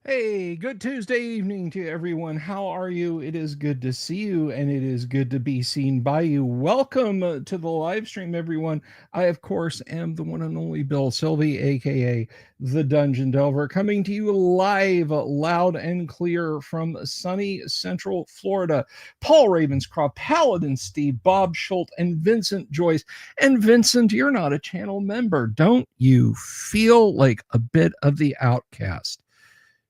Hey, good Tuesday evening to everyone. How are you? It is good to see you, and it is good to be seen by you. Welcome to the live stream, everyone. I, of course, am the one and only Bill Sylvie, aka the Dungeon Delver, coming to you live, loud and clear from sunny Central Florida. Paul Ravenscroft, Paladin Steve, Bob Schultz, and Vincent Joyce. And Vincent, you're not a channel member. Don't you feel like a bit of the outcast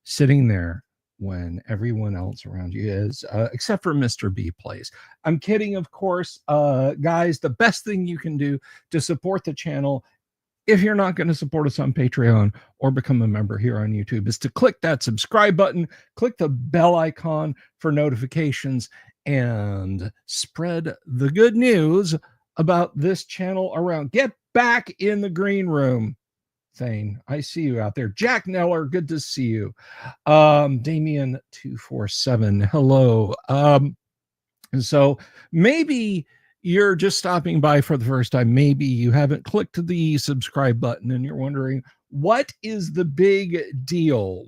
sitting there when everyone else around you is, except for Mr. B plays? I'm kidding, of course. Guys, the best thing you can do to support the channel, if you're not going to support us on Patreon or become a member here on YouTube, is to click that subscribe button, click the bell icon for notifications, and spread the good news about this channel around. Get back in the green room. Thane, I see you out there. Jack Neller, good to see you. Damien247, hello. So maybe you're just stopping by for the first time. Maybe you haven't clicked the subscribe button and you're wondering, what is the big deal?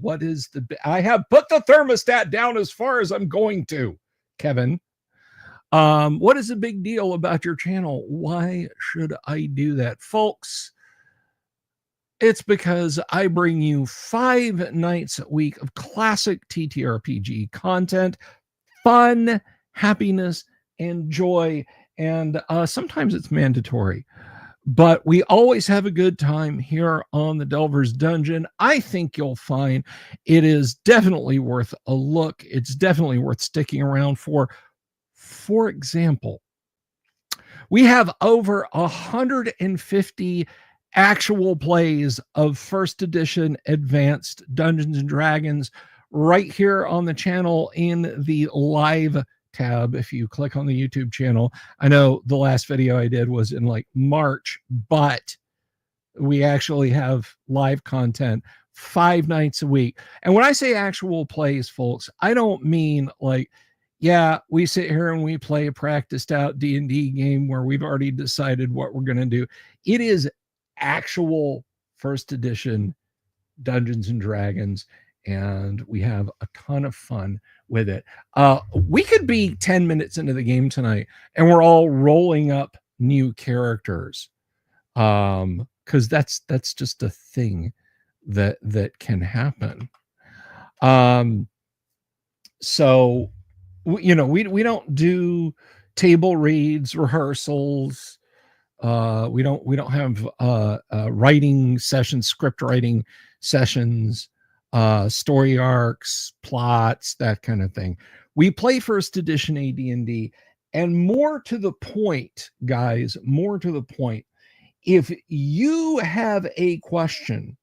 I have put the thermostat down as far as I'm going to, Kevin. What is the big deal about your channel? Why should I do that, folks? It's because I bring you 5 nights a week of classic TTRPG content, fun, happiness, and joy. And sometimes it's mandatory, but we always have a good time here on the Delver's Dungeon. I think you'll find it is definitely worth a look. It's definitely worth sticking around for. For example, we have over 150 actual plays of first edition advanced Dungeons and Dragons right here on the channel in the live tab. If you click on the YouTube channel, I know the last video I did was in like March, but we actually have live content 5 nights a week. And when I say actual plays, folks, I don't mean like, yeah, we sit here and we play a practiced out D&D game where we've already decided what we're going to do. It is actual first edition Dungeons and Dragons, and we have a ton of fun with it. We could be 10 minutes into the game tonight and we're all rolling up new characters, because that's just a thing that can happen. So we don't do table reads, rehearsals. We don't have writing sessions, script writing sessions, story arcs, plots, that kind of thing. We play first edition AD&D, and more to the point, guys, more to the point, if you have a question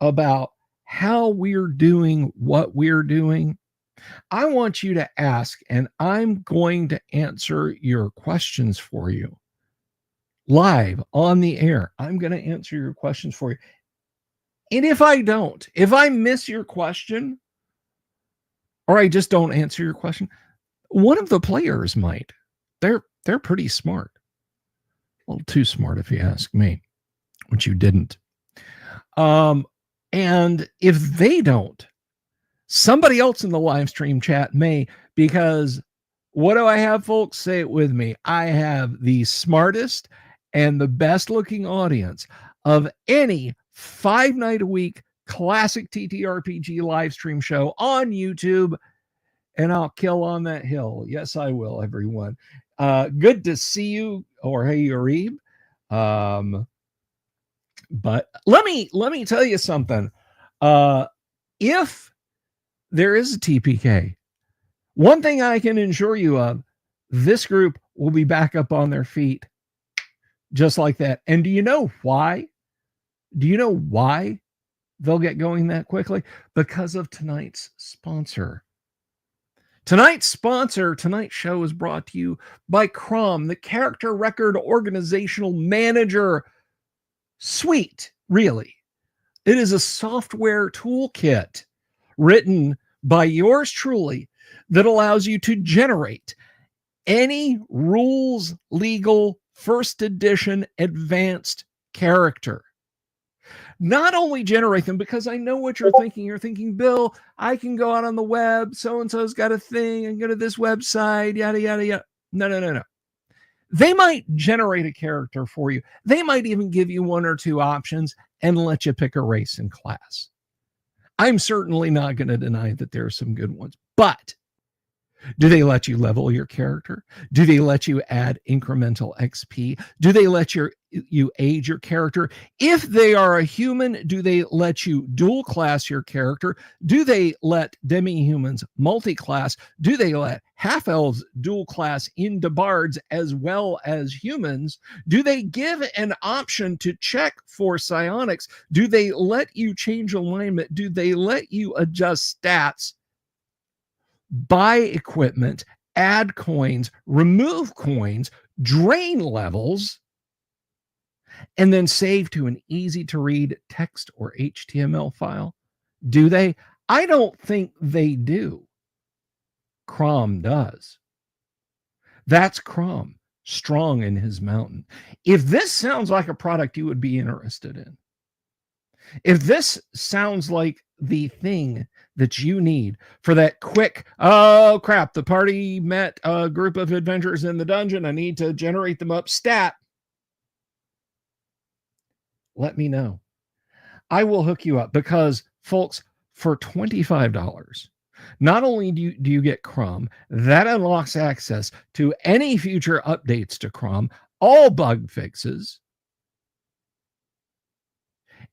about how we're doing what we're doing, I want you to ask, and I'm going to answer your questions for you live on the air. I'm going to answer your questions for you. And if I miss your question, or I just don't answer your question, one of the players might. They're pretty smart. A little too smart, if you ask me, which you didn't. And if they don't, somebody else in the live stream chat may, because what do I have, folks? Say it with me. I have the smartest and the best looking audience of any 5 night a week classic TTRPG live stream show on YouTube, and I'll kill on that hill. Yes, I will, everyone. Good to see you, or hey, Urib. But let me tell you something. If there is a TPK, one thing I can assure you of, this group will be back up on their feet just like that. And do you know why? Do you know why they'll get going that quickly? Because of tonight's sponsor. Tonight's show is brought to you by Crom, the Character Record Organizational Manager. Sweet, really. It is a software toolkit written by yours truly that allows you to generate any rules legal first edition advanced character. Not only generate them, because I know what you're thinking. You're thinking, Bill, I can go out on the web. So-and-so's got a thing and go to this website, yada, yada, yada. No. They might generate a character for you. They might even give you one or two options and let you pick a race and class. I'm certainly not going to deny that there are some good ones, but do they let you level your character? Do they let you add incremental XP? Do they let you age your character? If they are a human, do they let you dual class your character? Do they let demi-humans multi-class? Do they let half-elves dual class into bards as well as humans? Do they give an option to check for psionics? Do they let you change alignment? Do they let you adjust stats? Buy equipment, add coins, remove coins, drain levels, and then save to an easy to read text or HTML file? Do they? I don't think they do. Crom does. That's Crom, strong in his mountain. If this sounds like a product you would be interested in, if this sounds like the thing that you need for that quick, oh crap, the party met a group of adventurers in the dungeon, I need to generate them up stat, let me know. I will hook you up, because folks, for $25, not only do you get Crom, that unlocks access to any future updates to Crom, all bug fixes,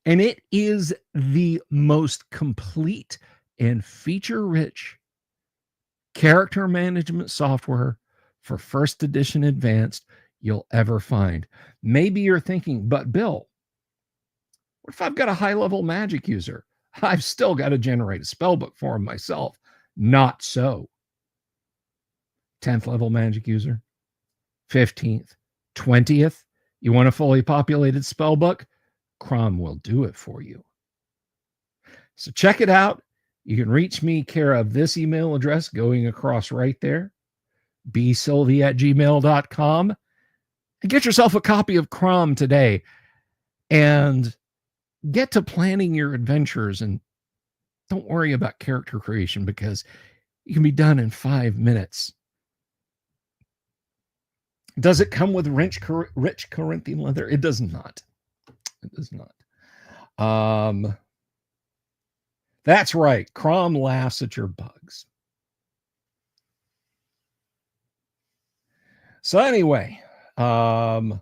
and it is the most complete and feature-rich character management software for first edition advanced you'll ever find. Maybe you're thinking, but Bill, what if I've got a high-level magic user? I've still got to generate a spellbook for him myself. Not so. 10th level magic user, 15th, 20th, you want a fully populated spellbook? Crom will do it for you. So check it out. You can reach me care of this email address going across right there, bsylvie@gmail.com, and get yourself a copy of Crom today and get to planning your adventures. And don't worry about character creation, because it can be done in 5 minutes. Does it come with rich Corinthian leather? It does not. It does not. That's right. Crom laughs at your bugs. So anyway, Mr.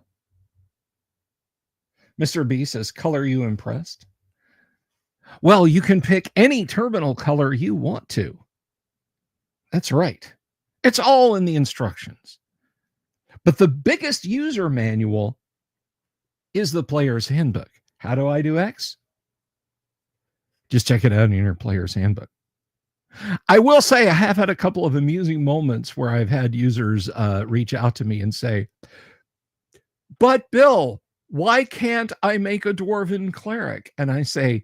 B says, color you impressed? Well, you can pick any terminal color you want to. That's right. It's all in the instructions. But the biggest user manual is the player's handbook. How do I do X? Just check it out in your player's handbook. I will say I have had a couple of amusing moments where I've had users reach out to me and say, but Bill, why can't I make a dwarven cleric? And I say,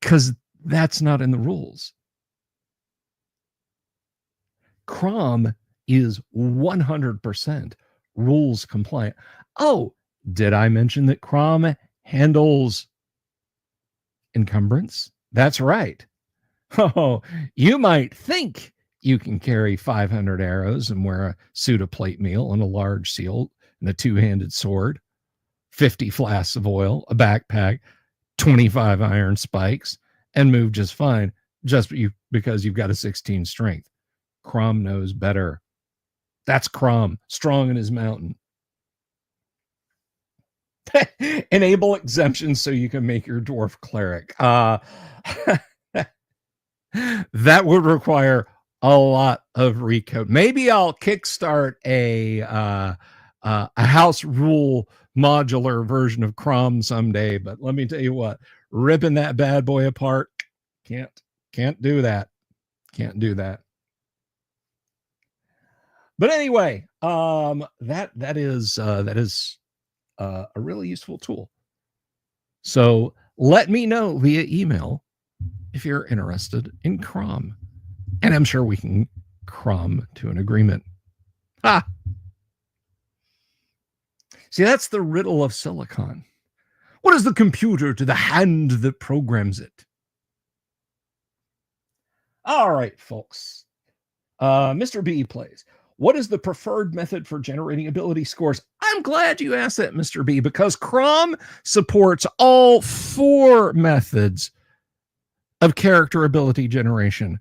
because that's not in the rules. Crom is 100% rules compliant. Oh, did I mention that Crom handles encumbrance? That's right. Oh, you might think you can carry 500 arrows and wear a suit of plate mail and a large shield and a two-handed sword, 50 flasks of oil, a backpack, 25 iron spikes, and move just fine, just because you've got a 16 strength. Crom knows better. That's Crom, strong in his mountain. Enable exemptions so you can make your dwarf cleric. That would require a lot of recode. Maybe I'll kickstart a house rule modular version of Crom someday. But let me tell you what, ripping that bad boy apart, can't do that. Can't do that. But anyway, that is a really useful tool. So let me know via email if you're interested in Crom, and I'm sure we can Crom to an agreement. See, that's the riddle of Silicon. What is the computer to the hand that programs it? All right, folks. Mr. B plays. What is the preferred method for generating ability scores? I'm glad you asked that, Mr. B, because Crom supports all 4 methods of character ability generation.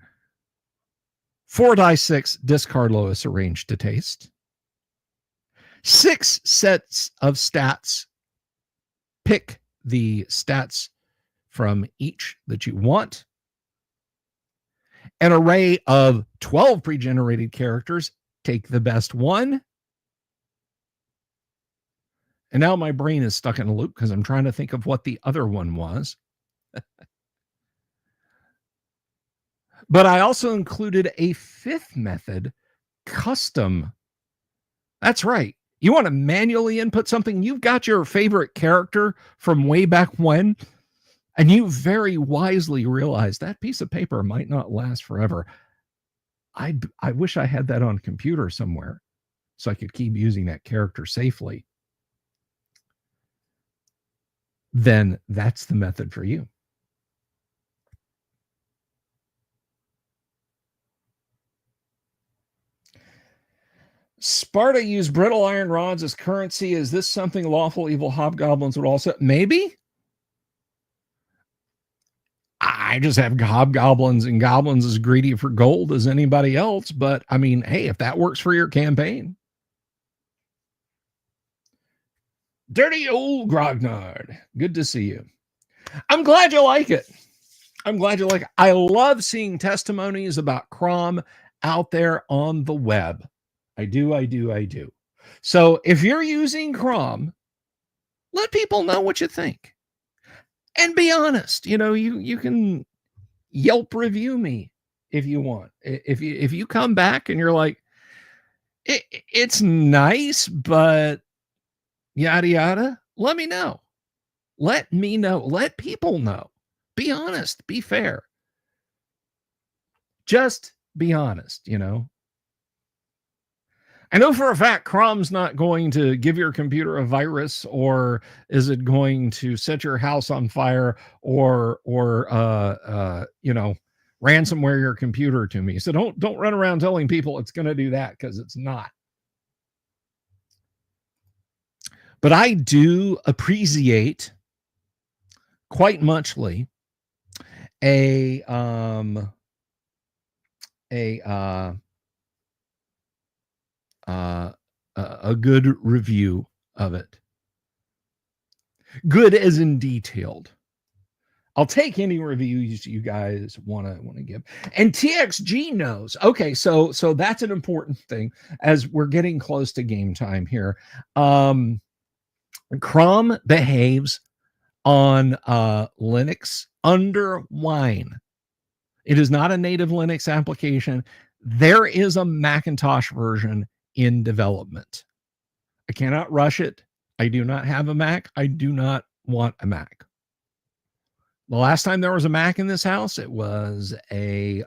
4 die 6, discard lowest, arrange to taste. 6 sets of stats. Pick the stats from each that you want. An array of 12 pre-generated characters. Take the best one. And now my brain is stuck in a loop because I'm trying to think of what the other one was. But I also included a 5th method, custom. That's right. You want to manually input something? You've got your favorite character from way back when, and you very wisely realize that piece of paper might not last forever. I wish I had that on computer somewhere so I could keep using that character safely. Then that's the method for you. Sparta used brittle iron rods as currency. Is this something lawful evil hobgoblins would also? Maybe. I just have hobgoblins and goblins as greedy for gold as anybody else. But I mean, hey, if that works for your campaign. Dirty old Grognard. Good to see you. I'm glad you like it. I'm glad you like it. I love seeing testimonies about Crom out there on the web. I do. So if you're using Crom, let people know what you think. And be honest. You know, you can Yelp review me if you want. If you come back and you're like, it's nice, but yada yada, let me know. Let me know. Let people know. Be honest. Be fair. Just be honest, you know. I know for a fact Crom's not going to give your computer a virus, or is it going to set your house on fire, or you know, ransomware your computer to me. So don't run around telling people it's going to do that, because it's not. But I do appreciate quite muchly a good review of it. Good as in detailed. I'll take any reviews you guys want to give. And TXG knows. Okay, so that's an important thing as we're getting close to game time here. Crom behaves on Linux under Wine. It is not a native Linux application. There is a Macintosh version in development. I cannot rush it. I do not have a Mac. I do not want a Mac. The last time there was a Mac in this house, it was a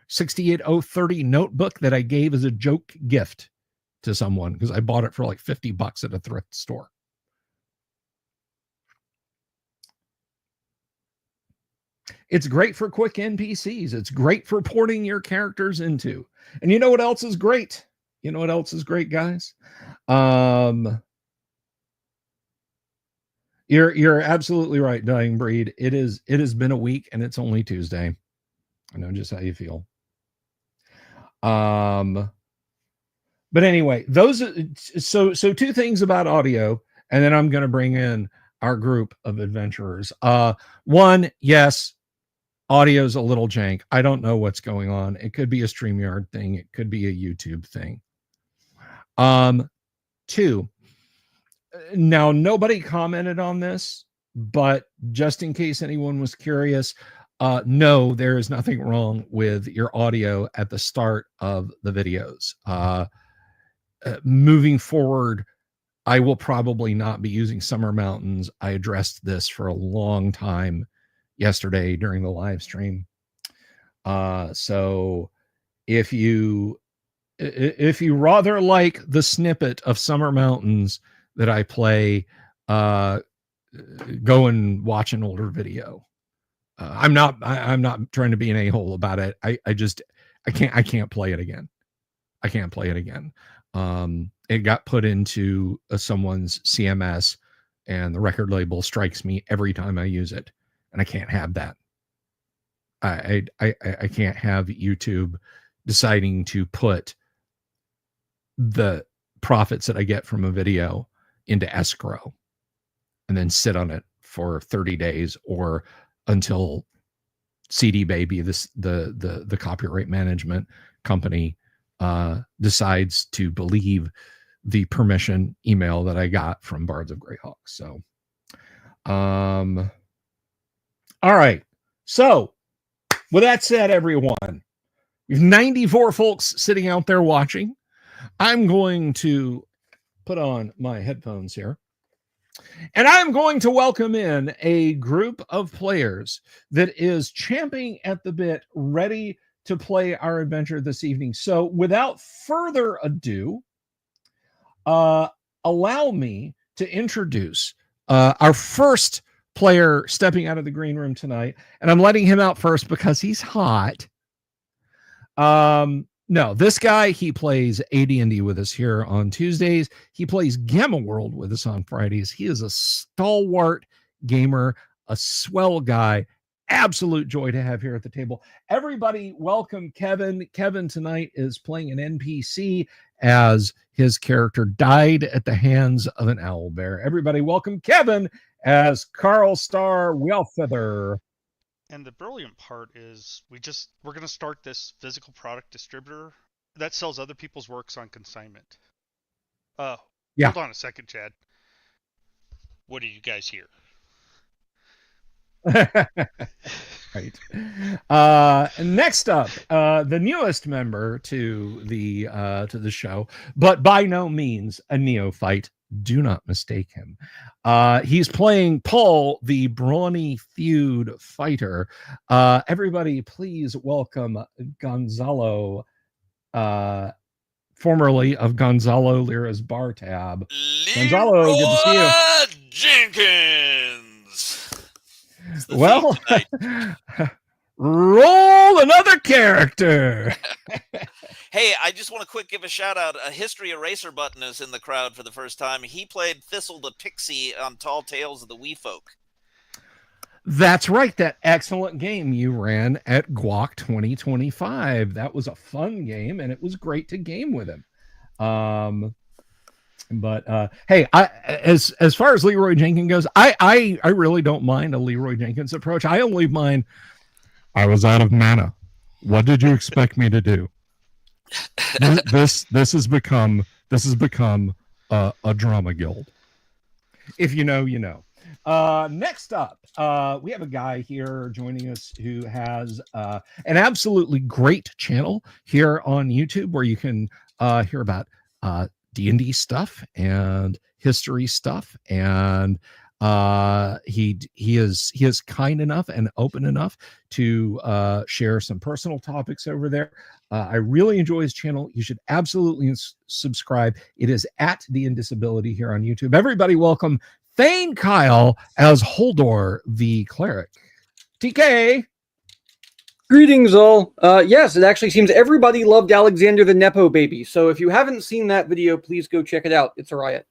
68030 notebook that I gave as a joke gift to someone because I bought it for like $50 at a thrift store. It's great for quick NPCs. It's great for porting your characters into. And you know what else is great? You know what else is great, guys? You're absolutely right, Dying Breed. It has been a week and it's only Tuesday. I know just how you feel. But anyway, so two things about audio, and then I'm going to bring in our group of adventurers. One, yes, audio's a little jank. I don't know what's going on. It could be a StreamYard thing. It could be a YouTube thing. Two, now nobody commented on this, but just in case anyone was curious, no, there is nothing wrong with your audio at the start of the videos. Moving forward, I will probably not be using Summer Mountains. I addressed this for a long time yesterday during the live stream. So if you rather like the snippet of Summer Mountains that I play go and watch an older video. I'm not trying to be an a-hole about it. I can't play it again. I can't play it again. It got put into someone's CMS, and the record label strikes me every time I use it, and I can't have that. I can't have YouTube deciding to put the profits that I get from a video into escrow and then sit on it for 30 days or until CD Baby, the copyright management company, decides to believe the permission email that I got from Bards of Greyhawk. So, all right. So, with that said, everyone, we have 94 folks sitting out there watching. I'm going to put on my headphones here, and I'm going to welcome in a group of players that is champing at the bit, ready to play our adventure this evening. So without further ado, allow me to introduce our first player stepping out of the green room tonight. And I'm letting him out first because he's hot. No, this guy, he plays AD&D with us here on Tuesdays. He plays Gamma World with us on Fridays. He is a stalwart gamer, a swell guy. Absolute joy to have here at the table. Everybody, welcome Kevin. Kevin tonight is playing an NPC as his character died at the hands of an owl bear. Everybody, welcome Kevin as Carl Star Wellfeather. And the brilliant part is we're going to start this physical product distributor that sells other people's works on consignment. Yeah. Hold on a second, Chad. What do you guys hear? Right. Next up, the newest member to the show, but by no means a neophyte. Do not mistake him. He's playing Paul, the brawny feud fighter. Everybody, please welcome Gonzalo, formerly of Gonzalo Lira's Bar Tab. Gonzalo, good to see you. Jenkins. Well, roll another character. Hey, I just want to quick give a shout out. A History Eraser button is in the crowd for the first time. He played Thistle the Pixie on Tall Tales of the Wee Folk. That's right. That excellent game you ran at Guac 2025. That was a fun game, and it was great to game with him. But hey, as far as Leroy Jenkins goes, I really don't mind a Leroy Jenkins approach. I only mind, I was out of mana. What did you expect me to do? This has become a drama guild. If you know, you know. Next up, we have a guy here joining us who has an absolutely great channel here on YouTube where you can hear about D&D stuff and history stuff, and he is kind enough and open enough to share some personal topics over there. I really enjoy his channel. You should absolutely subscribe. It is at The Indisability here on YouTube. Everybody, welcome Thane Kyle as Holdor the Cleric. TK. Greetings, all. Yes, it actually seems everybody loved Alexander the Nepo baby. So if you haven't seen that video, please go check it out. It's a riot.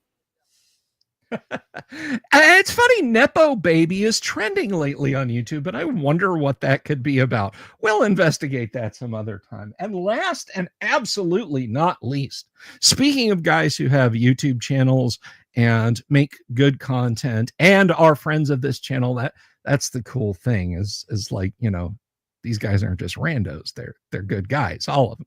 It's funny, Nepo baby is trending lately on YouTube, and I wonder what that could be about. We'll investigate that some other time. And last and absolutely not least, speaking of guys who have YouTube channels and make good content and are friends of this channel, that's the cool thing is like, you know, these guys aren't just randos. They're good guys, all of them.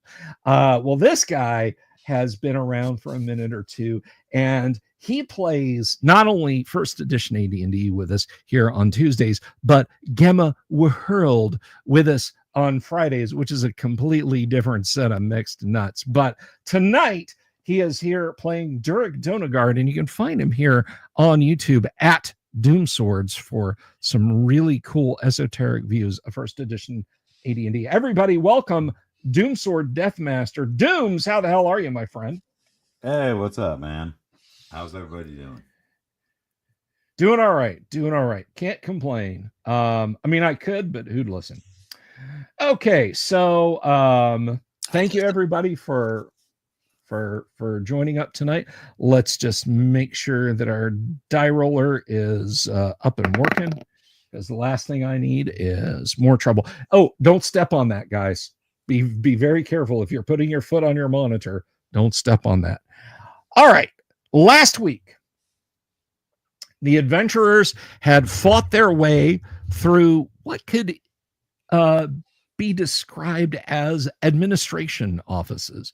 Well, this guy has been around for a minute or two, and he plays not only first edition AD&D with us here on Tuesdays, but Gamma World with us on Fridays, which is a completely different set of mixed nuts. But tonight he is here playing Durek Donagard, and you can find him here on YouTube at Doom Swords for some really cool esoteric views of first edition AD&D. Everybody, welcome Doom Sword Deathmaster. Dooms, how the hell are you, my friend? Hey, what's up, man? How's everybody doing? Doing all right. Doing all right. Can't complain. I mean, I could, but who'd listen? Okay, so thank you everybody for joining up tonight. Let's just make sure that our die roller is up and working, because the last thing I need is more trouble. Oh, don't step on that, guys. Be very careful. If you're putting your foot on your monitor, don't step on that. All right. Last week, the adventurers had fought their way through what could be described as administration offices.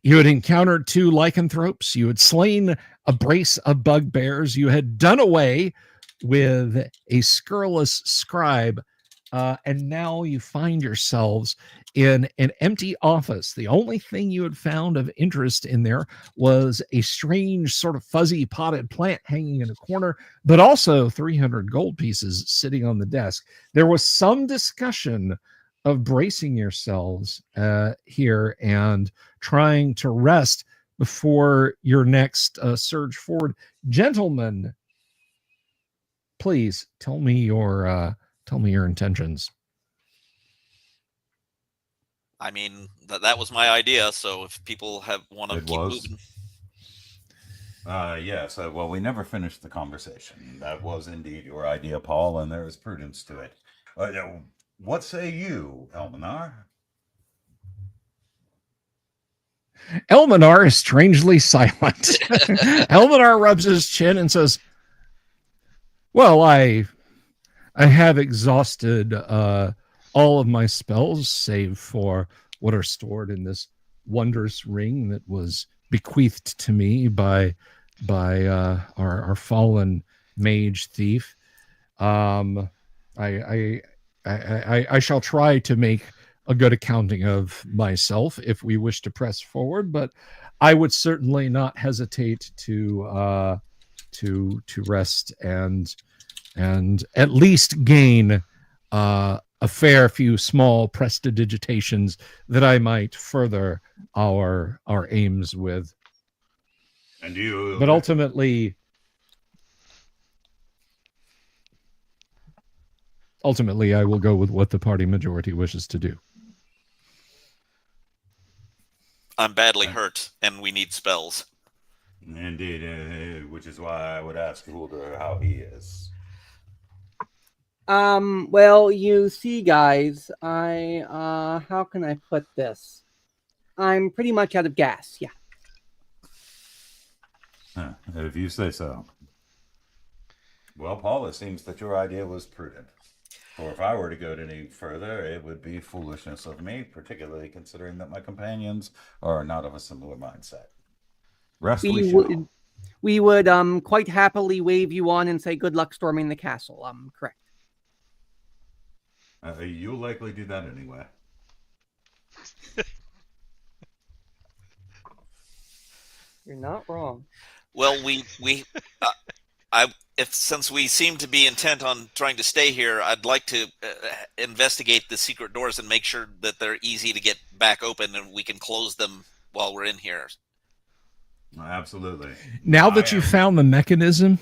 You had encountered 2 lycanthropes. You had slain a brace of bugbears. You had done away with a scurrilous scribe. And now you find yourselves in an empty office. The only thing you had found of interest in there was a strange sort of fuzzy potted plant hanging in a corner, but also 300 gold pieces sitting on the desk. There was some discussion of bracing yourselves here and trying to rest before your next surge forward. Gentlemen, please tell me your intentions. I mean, that was my idea. So if people want to keep moving. Yes. Well, we never finished the conversation. That was indeed your idea, Paul, and there is prudence to it. What say you, Elminar? Elminar is strangely silent. Elminar rubs his chin and says, well, I have exhausted all of my spells, save for what are stored in this wondrous ring that was bequeathed to me by our fallen mage thief. I shall try to make a good accounting of myself if we wish to press forward, but I would certainly not hesitate to rest and at least gain a fair few small prestidigitations that I might further our aims with. And you, but ultimately, I will go with what the party majority wishes to do. I'm badly hurt, and we need spells. Indeed, which is why I would ask Hulder how he is. Well, you see, guys, how can I put this? I'm pretty much out of gas, yeah. If you say so. Well, Paul, it seems that your idea was prudent. For if I were to go any further, it would be foolishness of me, particularly considering that my companions are not of a similar mindset. Rest we would quite happily wave you on and say good luck storming the castle. Correct. You'll likely do that anyway. You're not wrong. Well, since we seem to be intent on trying to stay here, I'd like to investigate the secret doors and make sure that they're easy to get back open and we can close them while we're in here. Absolutely. Now that you found the mechanism,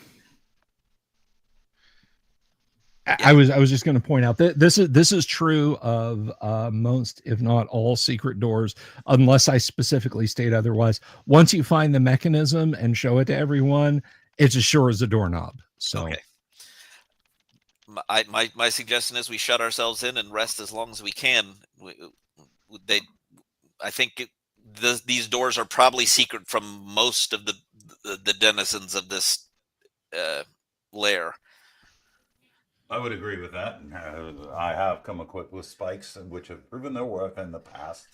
I was just going to point out that this is true of most, if not all, secret doors, unless I specifically state otherwise. Once you find the mechanism and show it to everyone, it's as sure as a doorknob. So, okay. My suggestion is we shut ourselves in and rest as long as we can. I think these doors are probably secret from most of the denizens of this lair. I would agree with that. I have come equipped with spikes, which have proven their worth in the past.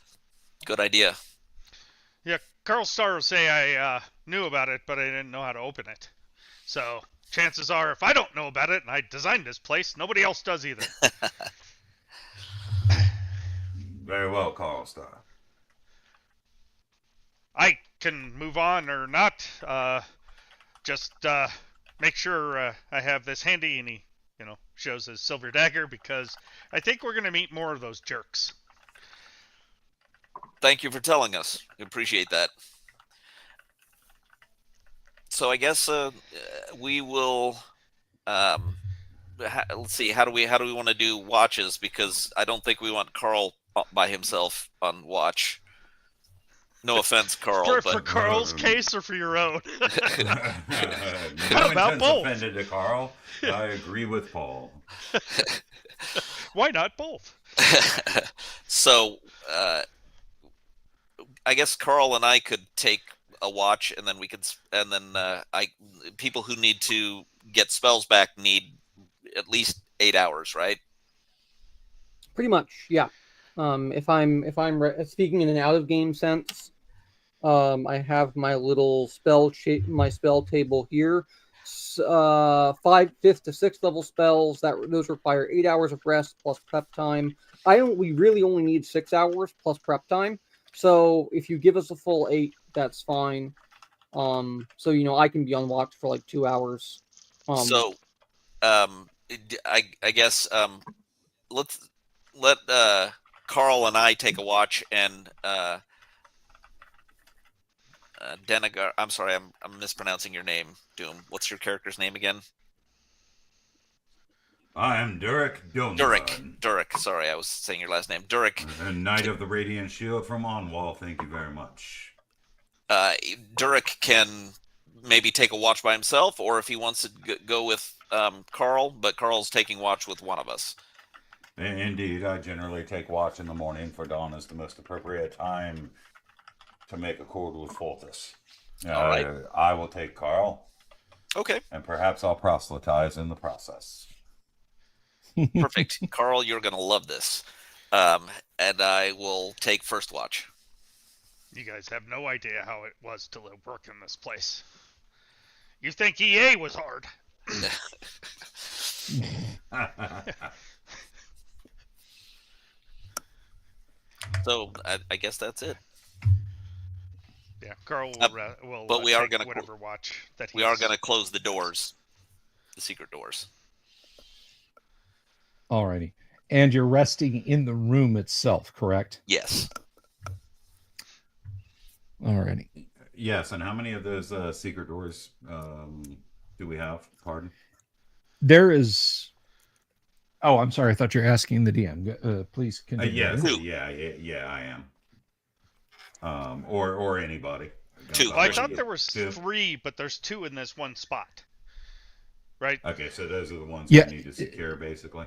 Good idea. Yeah, Carl Starr will say I knew about it, but I didn't know how to open it. So chances are, if I don't know about it and I designed this place, nobody else does either. Very well, Carl Starr. I can move on or not. Just make sure I have this handy, and he shows his silver dagger, because I think we're going to meet more of those jerks. Thank you for telling us. We appreciate that. So I guess we will let's see. How do we want to do watches? Because I don't think we want Carl by himself on watch. No offense, Carl, for Carl's case or for your own? No about both? offended to Carl. I agree with Paul. Why not both? So, I guess Carl and I could take a watch, and then we could, and then people who need to get spells back need at least 8 hours, right? Pretty much, yeah. If I'm speaking in an out of game sense, I have my little spell table here. 5th to 6th level spells those require 8 hours of rest plus prep time. We really only need 6 hours plus prep time. So if you give us a full 8, that's fine. So I can be on watch for like 2 hours. I guess let's let Carl and I take a watch, and Denegar. I'm sorry, I'm mispronouncing your name, Doom. What's your character's name again? I am Durek Doom. Durek. Sorry, I was saying your last name. Durek. A Knight of the Radiant Shield from Onwall. Thank you very much. Durek can maybe take a watch by himself, or if he wants to go with Carl, but Carl's taking watch with one of us. Indeed, I generally take watch in the morning, for dawn is the most appropriate time to make accord with Foltus. All right. I will take Carl. Okay. And perhaps I'll proselytize in the process. Perfect. Carl, you're going to love this. And I will take first watch. You guys have no idea how it was to work in this place. You think EA was hard. So I guess that's it. Yeah, Carl will but we are going to whatever watch that we are going to close the doors, the secret doors. Alrighty. And you're resting in the room itself, correct? Yes. Alrighty. Yes, and how many of those secret doors do we have? Pardon? There is... Oh, I'm sorry. I thought you were asking the DM. Please continue. Yes, yeah, I am. Or anybody. 2. I thought there was 3, but there's 2 in this one spot. Right? Okay, so those are the ones we need to secure, basically.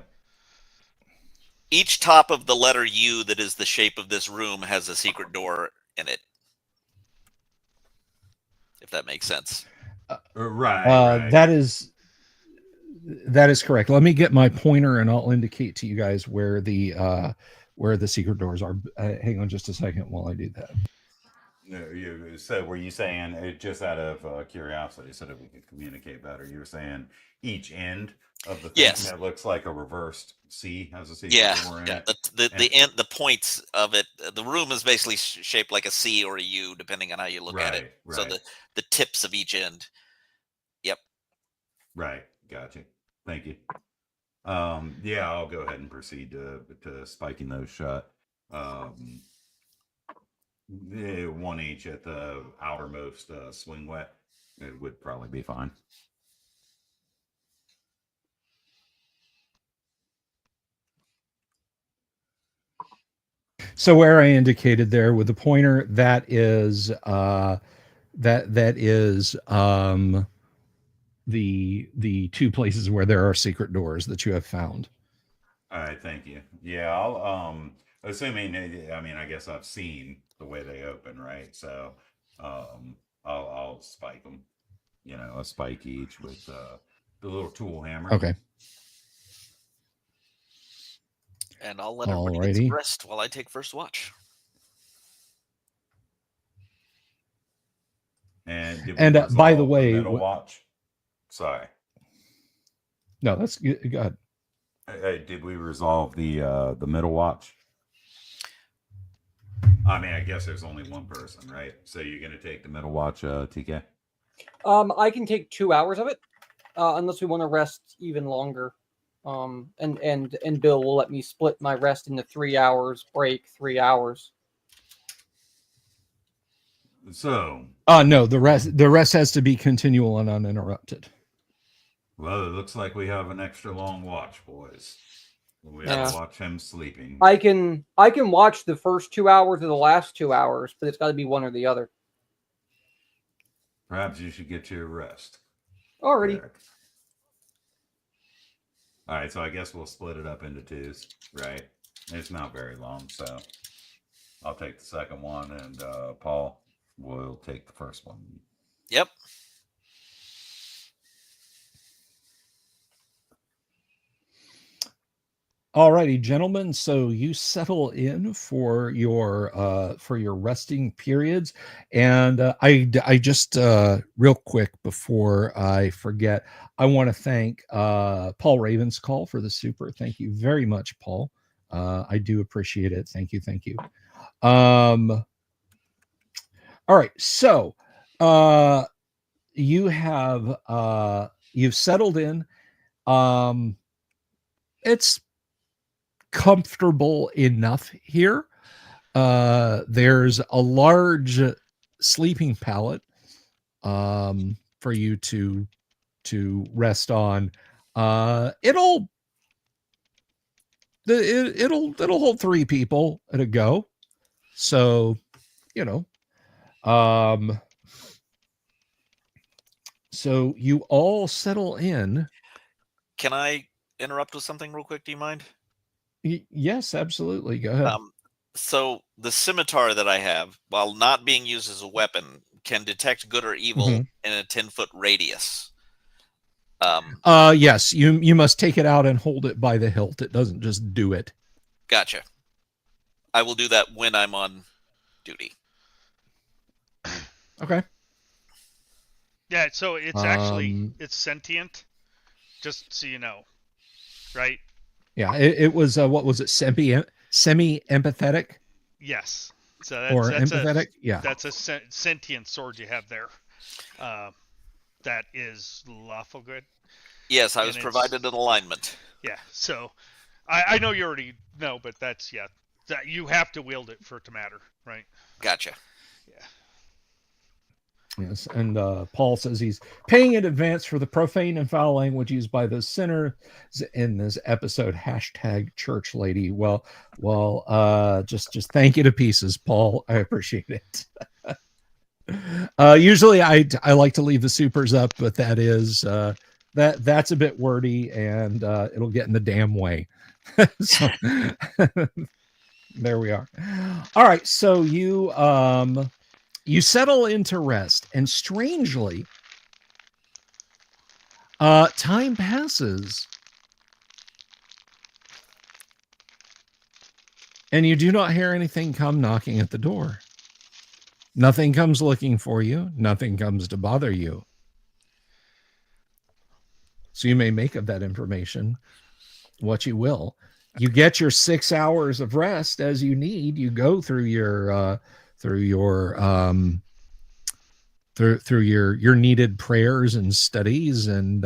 Each top of the letter U that is the shape of this room has a secret door in it. If that makes sense. Right. That is correct. Let me get my pointer and I'll indicate to you guys where the secret doors are. Hang on just a second while I do that. So were you saying, just out of curiosity, so that we could communicate better, you were saying each end of the thing that looks like a reversed C has a secret door in it? The points of it, the room is basically shaped like a C or a U, depending on how you look at it. Right. So the tips of each end. Yep. Right. Gotcha. Thank you. Yeah, I'll go ahead and proceed to spiking those shut. 1 each at the outermost swing wet. It would probably be fine. So where I indicated there with the pointer, that is the 2 places where there are secret doors that you have found. All right, thank you. Yeah, I'll assuming, I mean, I guess I've seen the way they open, right? So I'll spike them, a spike each with the little tool hammer. Okay. And I'll let everybody get some rest while I take first watch. And by the way, middle watch. Sorry. No, that's good. Go ahead. Did we resolve the middle watch? I mean, I guess there's only one person, right? So you're going to take the middle watch, TK? I can take 2 hours of it, unless we want to rest even longer. And Bill will let me split my rest into 3 hours, break 3 hours. So. No, the rest has to be continual and uninterrupted. Well, it looks like we have an extra long watch, boys. We Yeah. have to watch him sleeping. I can watch the first 2 hours or the last 2 hours, but it's got to be one or the other. Perhaps you should get your rest. Already. Derek. All right, so I guess we'll split it up into twos, right? It's not very long, so I'll take the second one, and Paul will take the first one. Yep. Alrighty, gentlemen. So you settle in for your resting periods, and I just real quick before I forget, I want to thank Paul Ravenscall for the super. Thank you very much, Paul. I do appreciate it. Thank you, thank you. All right, so you have you've settled in. It's comfortable enough here. There's a large sleeping pallet for you to rest on. It'll hold 3 people at a go. So, you know, so you all settle in. Can I interrupt with something real quick? Do you mind? Yes, absolutely. Go ahead. So the scimitar that I have, while not being used as a weapon, can detect good or evil in a 10-foot radius. Yes, you must take it out and hold it by the hilt. It doesn't just do it. Gotcha. I will do that when I'm on duty. Okay. Yeah, so it's actually it's sentient, just so you know, right? Yeah, it was what was it? Semi empathetic. Yes. So that's empathetic. That's a sentient sword you have there. That is lawful good. Yes, I was provided an alignment. Yeah, so I know you already know, but that's that you have to wield it for it to matter, right? Gotcha. Yeah. Yes, and Paul says he's paying in advance for the profane and foul language used by the sinners in this episode. #church lady. Well, just thank you to pieces, Paul. I appreciate it. Usually I like to leave the supers up, but that is that's a bit wordy, and it'll get in the damn way. So there we are. All right, so you settle into rest, and strangely, time passes, and you do not hear anything come knocking at the door. Nothing comes looking for you. Nothing comes to bother you. So you may make of that information what you will. You get your 6 hours of rest as you need. You go through your needed prayers and studies, and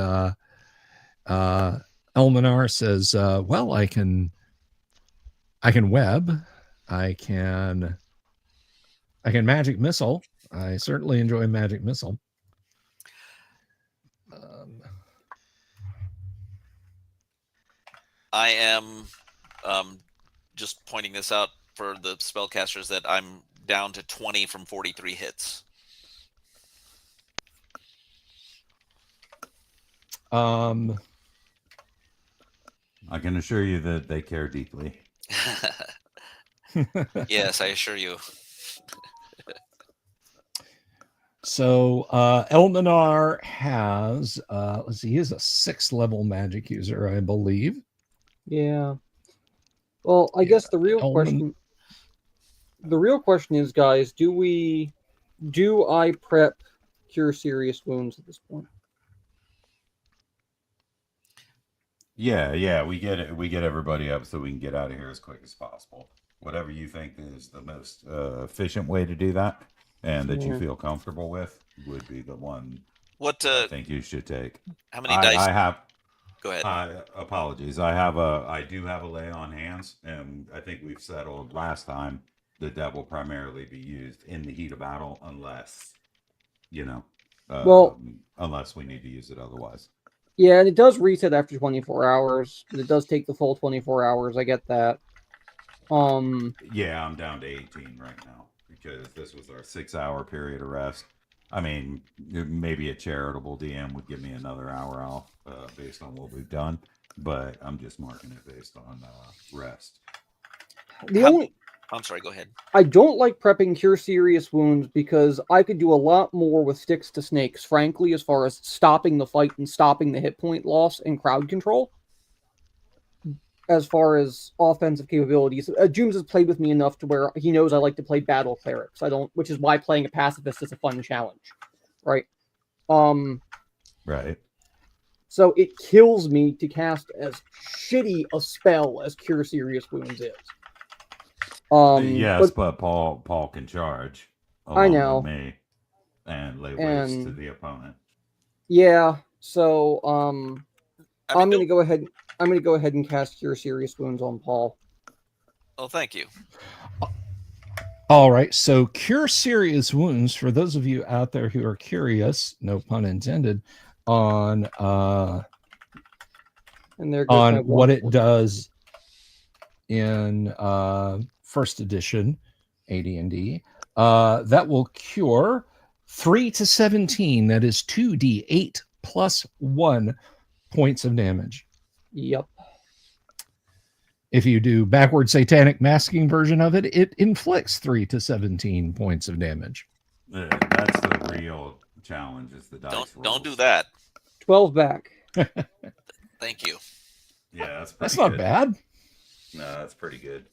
Elminar says, well, I can web, I can magic missile. I certainly enjoy magic missile. I am just pointing this out for the spellcasters that I'm down to 20 from 43 hits. I can assure you that they care deeply. Yes, I assure you. So Elminar has let's see, he is a 6th level magic user, I believe. Yeah. Well, I guess the real question is, guys, do I prep cure serious wounds at this point? Yeah, we get it. We get everybody up so we can get out of here as quick as possible. Whatever you think is the most efficient way to do that, and that you feel comfortable with, would be the one. What I think you should take. How many dice? I have. Go ahead. Apologies. I do have a lay on hands, and I think we've settled last time that will primarily be used in the heat of battle, unless unless we need to use it otherwise. Yeah, and it does reset after 24 hours. But it does take the full 24 hours. I get that. Yeah, I'm down to 18 right now because this was our 6-hour period of rest. I mean, maybe a charitable DM would give me another hour off based on what we've done, but I'm just marking it based on rest. I'm sorry, go ahead. I don't like prepping Cure Serious Wounds because I could do a lot more with Sticks to Snakes, frankly, as far as stopping the fight and stopping the hit point loss and crowd control. As far as offensive capabilities, Jooms has played with me enough to where he knows I like to play battle clerics. Which is why playing a pacifist is a fun challenge, right? Right. So it kills me to cast as shitty a spell as Cure Serious Wounds is. Yes, but Paul can charge along I know. with me and lay waste to the opponent. Yeah, so I'm gonna go ahead and cast Cure Serious Wounds on Paul. Oh, thank you. All right, so Cure Serious Wounds, for those of you out there who are curious, no pun intended, on what it does in first edition AD&D, that will cure 3 to 17. That is 2d8 plus 1 points of damage. Yep. If you do backward satanic masking version of it, it inflicts 3 to 17 points of damage. That's the real challenge. Is the dice don't do that. 12 back. Thank you. Yeah, that's not bad. No, that's pretty good.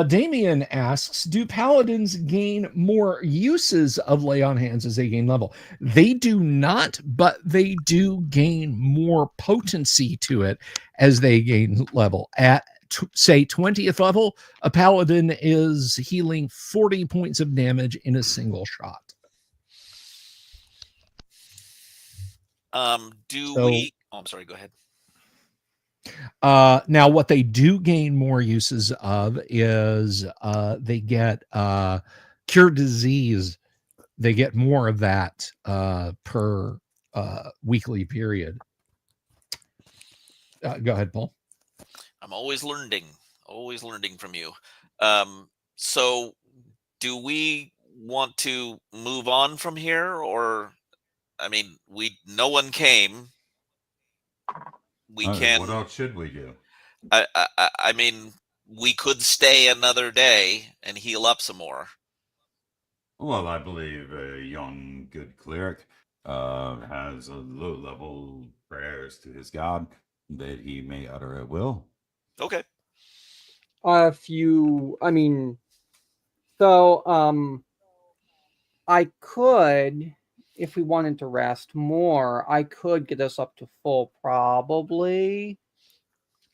Damien asks, do paladins gain more uses of lay on hands as they gain level? They do not, but they do gain more potency to it as they gain level. At say 20th level, a paladin is healing 40 points of damage in a single shot. I'm sorry, go ahead. Now what they do gain more uses of is they get cure disease. They get more of that per weekly period. Go ahead, Paul. I'm always learning from you. So do we want to move on from here, or I mean, no one came. We can. What else should we do? I mean, we could stay another day and heal up some more. Well, I believe a young, good cleric has a low-level prayers to his god that he may utter at will. Okay. I could, if we wanted to rest more, I could get us up to full, probably.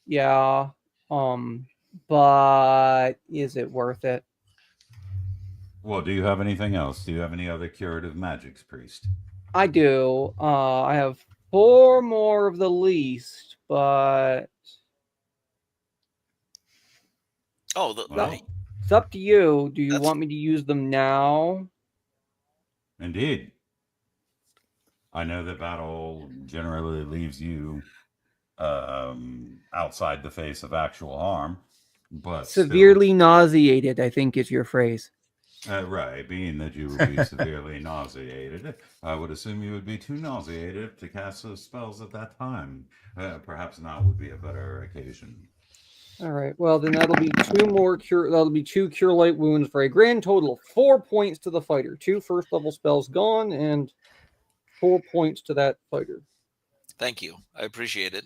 Yeah. But is it worth it? Well, do you have anything else? Do you have any other curative magics, priest? I do. I have 4 more of the least, but it's up to you. Do you want me to use them now? Indeed. I know that battle generally leaves you outside the face of actual harm, but severely nauseated, I think, is your phrase. Right, being that you would be severely nauseated, I would assume you would be too nauseated to cast those spells at that time. Perhaps now would be a better occasion. All right, well then that'll be 2 more that'll be 2 cure light wounds for a grand total of 4 points to the fighter. 2 first level spells gone and 4 points to that fighter. Thank you. I appreciate it.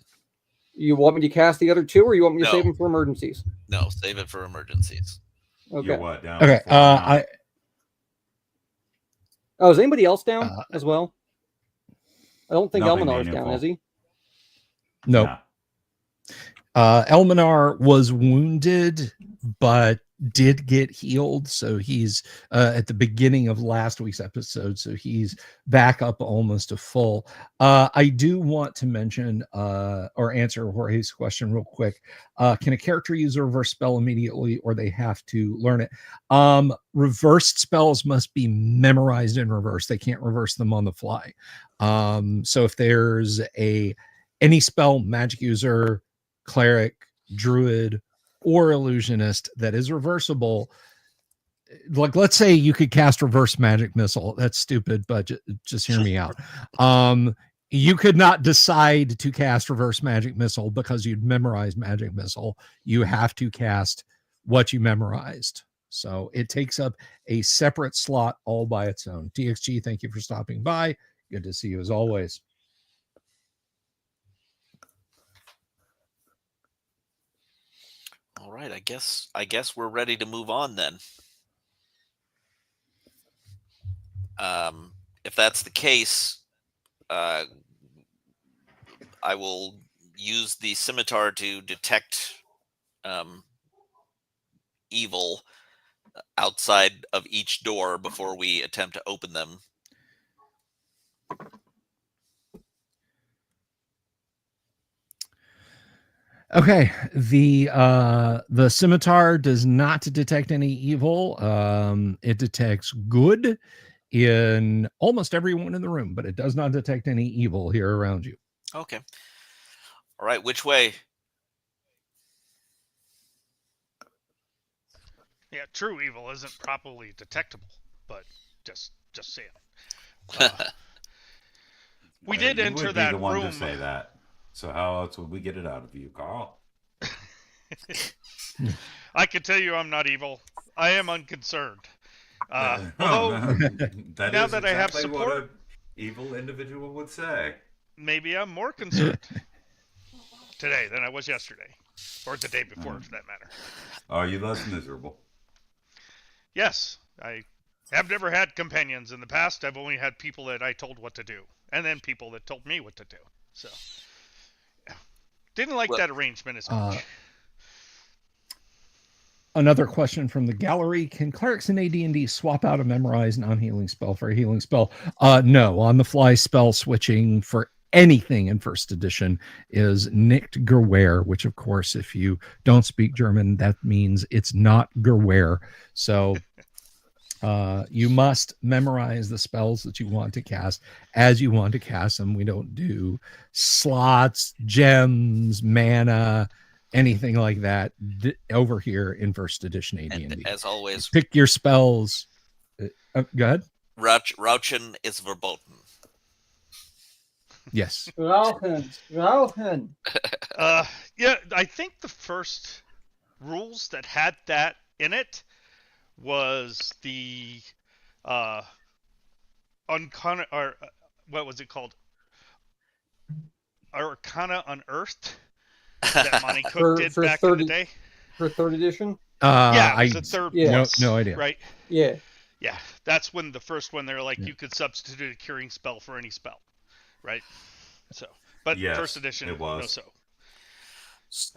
You want me to cast the other 2, or you want me to save them for emergencies? No, save it for emergencies. Okay. You're what, down? Okay. Is anybody else down as well? I don't think Elminar's down, is he? No. Elminar was wounded, but did get healed, so he's at the beginning of last week's episode, so he's back up almost to full. I do want to mention or answer Jorge's question real quick. Can a character use a reverse spell immediately, or they have to learn it? Reversed spells must be memorized in reverse. They can't reverse them on the fly. So if there's any spell, magic user, cleric, druid, or illusionist that is reversible, like let's say you could cast reverse magic missile. That's stupid, but just hear me out. You could not decide to cast reverse magic missile because you'd memorize magic missile. You have to cast what you memorized. So it takes up a separate slot all by its own. TXG, thank you for stopping by. Good to see you as always. All right, I guess we're ready to move on then. If that's the case, I will use the scimitar to detect evil outside of each door before we attempt to open them. Okay, the scimitar does not detect any evil. It detects good in almost everyone in the room, but it does not detect any evil here around you. Okay. All right, which way? Yeah, true evil isn't properly detectable, but just saying. We did enter that room. You would be the one to say that. So how else would we get it out of you, Carl? I can tell you I'm not evil. I am unconcerned. Although, now that I have support, what an evil individual would say. Maybe I'm more concerned today than I was yesterday, or the day before, for that matter. Are you less miserable? Yes, I have never had companions in the past. I've only had people that I told what to do, and then people that told me what to do. So, yeah. Didn't like that arrangement as much. Another question from the gallery: can clerics in AD&D swap out a memorized non-healing spell for a healing spell? No, on-the-fly spell switching for anything in first edition is nicht Gewehr, which of course, if you don't speak German, that means it's not Gewehr. So you must memorize the spells that you want to cast as you want to cast them. We don't do slots, gems, mana, anything like that over here in first edition AD&D. And as always, pick your spells. Go ahead. Rauchen is verboten. Yes. Rauchen. Yeah, I think the first rules that had that in it was the Arcana, or what was it called? Arcana Unearthed that Monty Cook did back in the day. For third edition? Yeah, it was the third plus, no idea. Right? Yeah. Yeah, that's when the first one, they're like, you could substitute a curing spell for any spell. Right? So, but yes, first edition, it was. no so.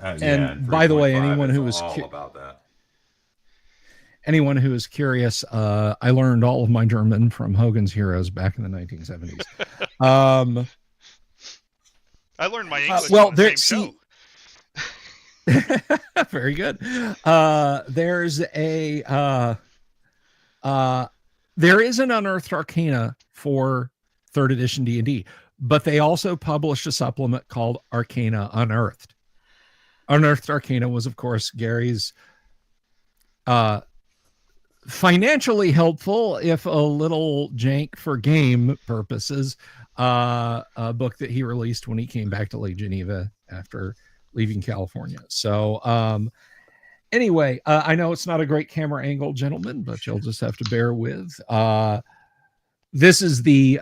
And by the way, anyone who was all about that. Anyone who is curious, I learned all of my German from Hogan's Heroes back in the 1970s. I learned my English on the same show. Very good. There is an Unearthed Arcana for third edition D&D, but they also published a supplement called Arcana Unearthed. Unearthed Arcana was, of course, Gary's financially helpful, if a little jank for game purposes, a book that he released when he came back to Lake Geneva after leaving California. So anyway, I know it's not a great camera angle, gentlemen, but you'll just have to bear with. This is the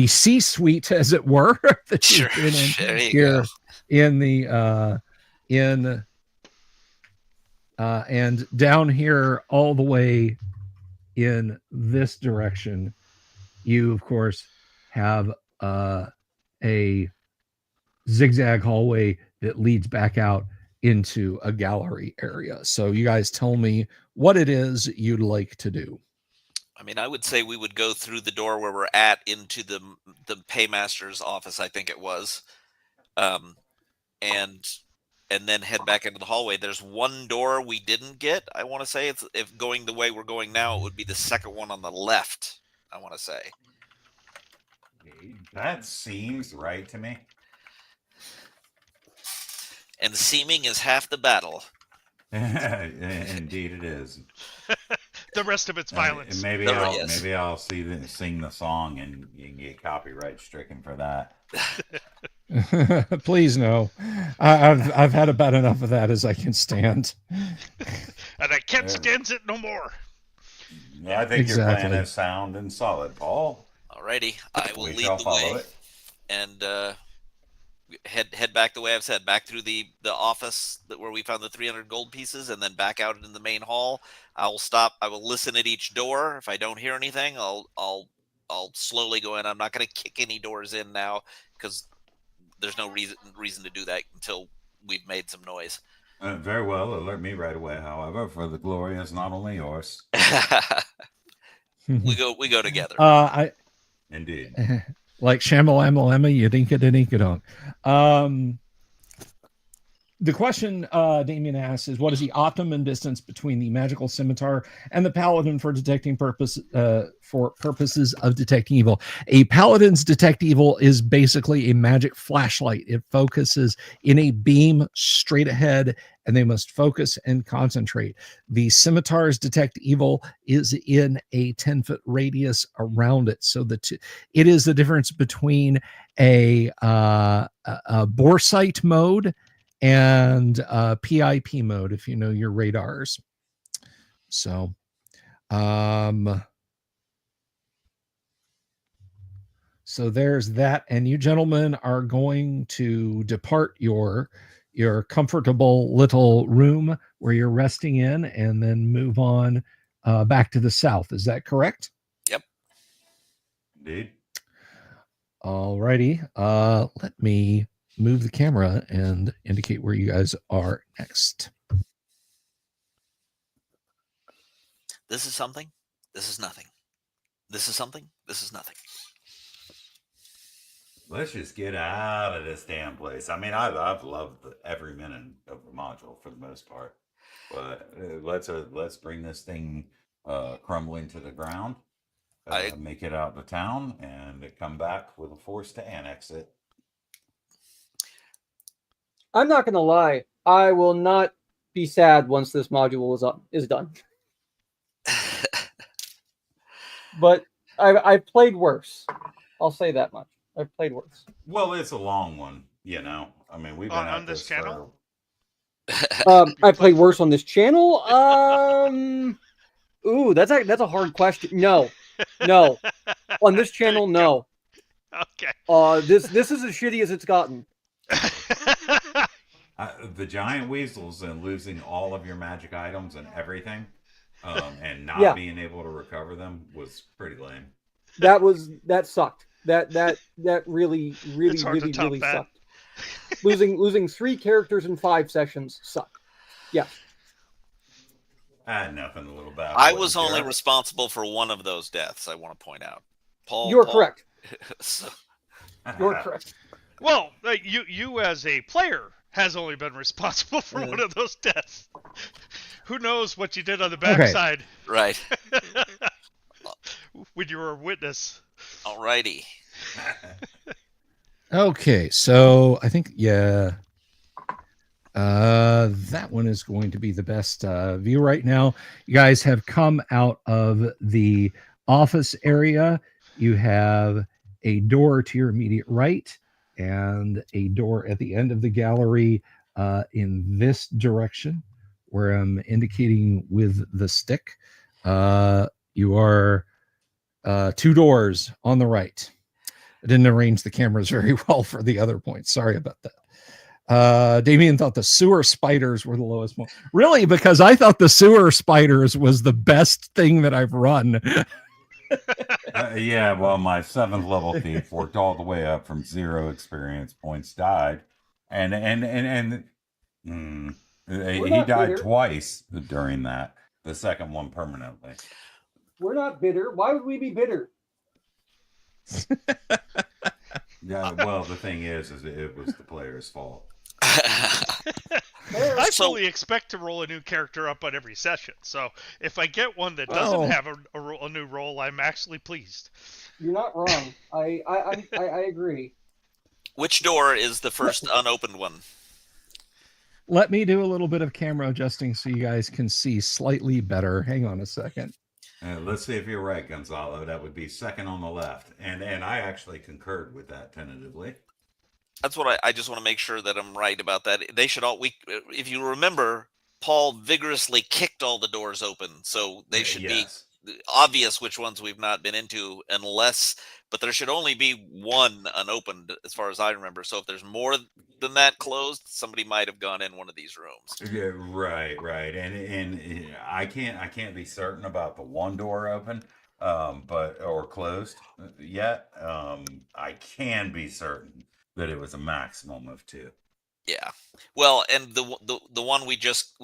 C-suite, as it were, that you've been in here in the and down here all the way in this direction, you of course have a zigzag hallway that leads back out into a gallery area. So you guys tell me what it is you'd like to do. I mean, I would say we would go through the door where we're at into the paymaster's office, I think it was, and then head back into the hallway. There's one door we didn't get. I want to say it's, if going the way we're going now, it would be the second one on the left. I want to say that seems right to me. And seeming is half the battle. Indeed, it is. The rest of it's violence. Maybe I'll sing the song and you can get copyright stricken for that. Please no. I've had about enough of that as I can stand. And I can't stand it no more. I think your plan is sound and solid, Paul. Alrighty, I will lead the way and head back the way I've said, back through the office where we found the 300 gold pieces, and then back out into the main hall. I will stop. I will listen at each door. If I don't hear anything, I'll slowly go in. I'm not going to kick any doors in now because there's no reason to do that until we've made some noise. Very well. Alert me right away. However, for the glory is not only yours. we go together. Indeed. Like Shamalama, you dink it and ink it on. The question Damien asks is, what is the optimum distance between the magical scimitar and the paladin for detecting purposes of detecting evil? A paladin's detect evil is basically a magic flashlight. It focuses in a beam straight ahead, and they must focus and concentrate. The scimitar's detect evil is in a 10-foot radius around it. So it is the difference between a bore sight mode and PIP mode, if you know your radars. So so there's that, and you gentlemen are going to depart your comfortable little room where you're resting in, and then move on back to the south. Is that correct? Yep. Indeed. All righty. Let me move the camera and indicate where you guys are next. This is something. This is nothing. This is something. This is nothing. Let's just get out of this damn place. I mean, I've loved every minute of the module for the most part, but let's bring this thing crumbling to the ground, make it out to town, and come back with a force to annex it. I'm not going to lie. I will not be sad once this module is done. But I've played worse. I'll say that much. I've played worse. Well, it's a long one, you know. I mean, we've been on this channel. I played worse on this channel. Ooh, that's a hard question. No, on this channel, no. Okay. This is as shitty as it's gotten. The giant weasels and losing all of your magic items and everything, and not being able to recover them was pretty lame. That sucked. That really sucked. Losing 3 characters in 5 sessions sucked. Yeah. I had nothing a little bad. I was only responsible for one of those deaths. I want to point out, Paul. You're correct. You're correct. Well, you as a player has only been responsible for one of those deaths. Who knows what you did on the backside? Okay. Right. When you were a witness. Alrighty. Okay, so I think that one is going to be the best view right now. You guys have come out of the office area. You have a door to your immediate right and a door at the end of the gallery in this direction, where I'm indicating with the stick. You are 2 doors on the right. I didn't arrange the cameras very well for the other points. Sorry about that. Damien thought the sewer spiders were the lowest one. Really? Because I thought the sewer spiders was the best thing that I've run. Yeah, well, my 7th level thief worked all the way up from 0 experience points, died, and He died twice during that. The second one permanently. We're not bitter. Why would we be bitter? Yeah, well, the thing is it was the player's fault. I fully expect to roll a new character up on every session, so if I get one that doesn't have a new role, I'm actually pleased. You're not wrong. I agree. Which door is the first unopened one? Let me do a little bit of camera adjusting so you guys can see slightly better. Hang on a second. Let's see if you're right, Gonzalo. That would be second on the left. And I actually concurred with that tentatively. That's what I just want to make sure that I'm right about that. They should all, if you remember, Paul vigorously kicked all the doors open. So they should be obvious which ones we've not been into but there should only be one unopened as far as I remember. So if there's more than that closed, somebody might have gone in one of these rooms. Yeah, right. And I can't be certain about the one door open, or closed yet. I can be certain that it was a maximum of 2. Yeah. Well, and the one we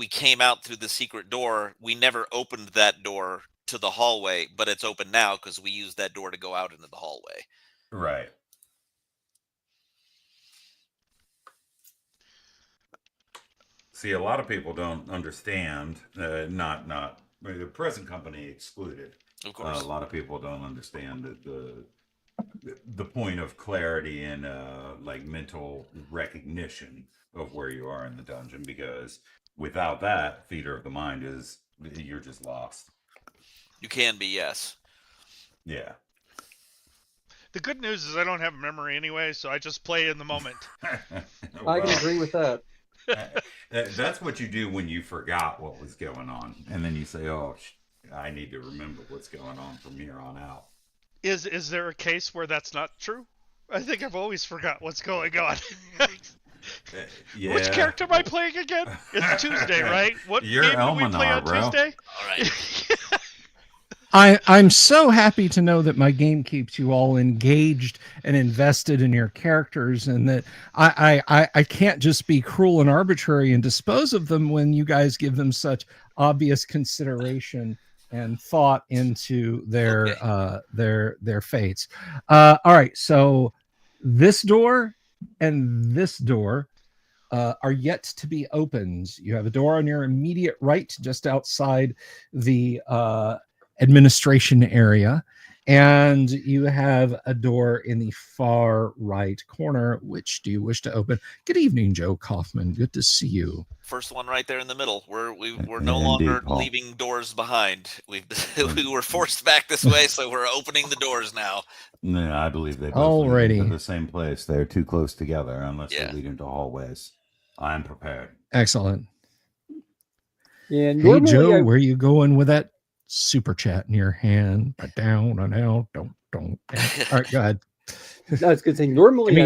came out through the secret door, we never opened that door to the hallway, but it's open now because we used that door to go out into the hallway. Right. See, a lot of people don't understand, not the present company excluded. Of course. A lot of people don't understand the point of clarity and like mental recognition of where you are in the dungeon, because without that, theater of the mind you're just lost. You can be, yes. Yeah. The good news is I don't have a memory anyway, so I just play in the moment. I can agree with that. That's what you do when you forgot what was going on, and then you say, "Oh, I need to remember what's going on from here on out." Is there a case where that's not true? I think I've always forgot what's going on. Yeah. Which character am I playing again? It's Tuesday, right? What You're game do we Elminar, play on bro. Tuesday? All right. I'm so happy to know that my game keeps you all engaged and invested in your characters, and that I can't just be cruel and arbitrary and dispose of them when you guys give them such obvious consideration and thought into their fates. All right, so this door and this door are yet to be opened. You have a door on your immediate right, just outside the administration area, and you have a door in the far right corner. Which do you wish to open? Good evening, Joe Kaufman. Good to see you. First one right there in the middle. We're no longer leaving doors behind. We were forced back this way, so we're opening the doors now. No, I believe they both lead into the same place. They're too close together unless they lead into hallways. I'm prepared. Excellent. Yeah, hey Joe, where are you going with that super chat in your hand? Down and out. Don't. All right, go ahead. I was going to say normally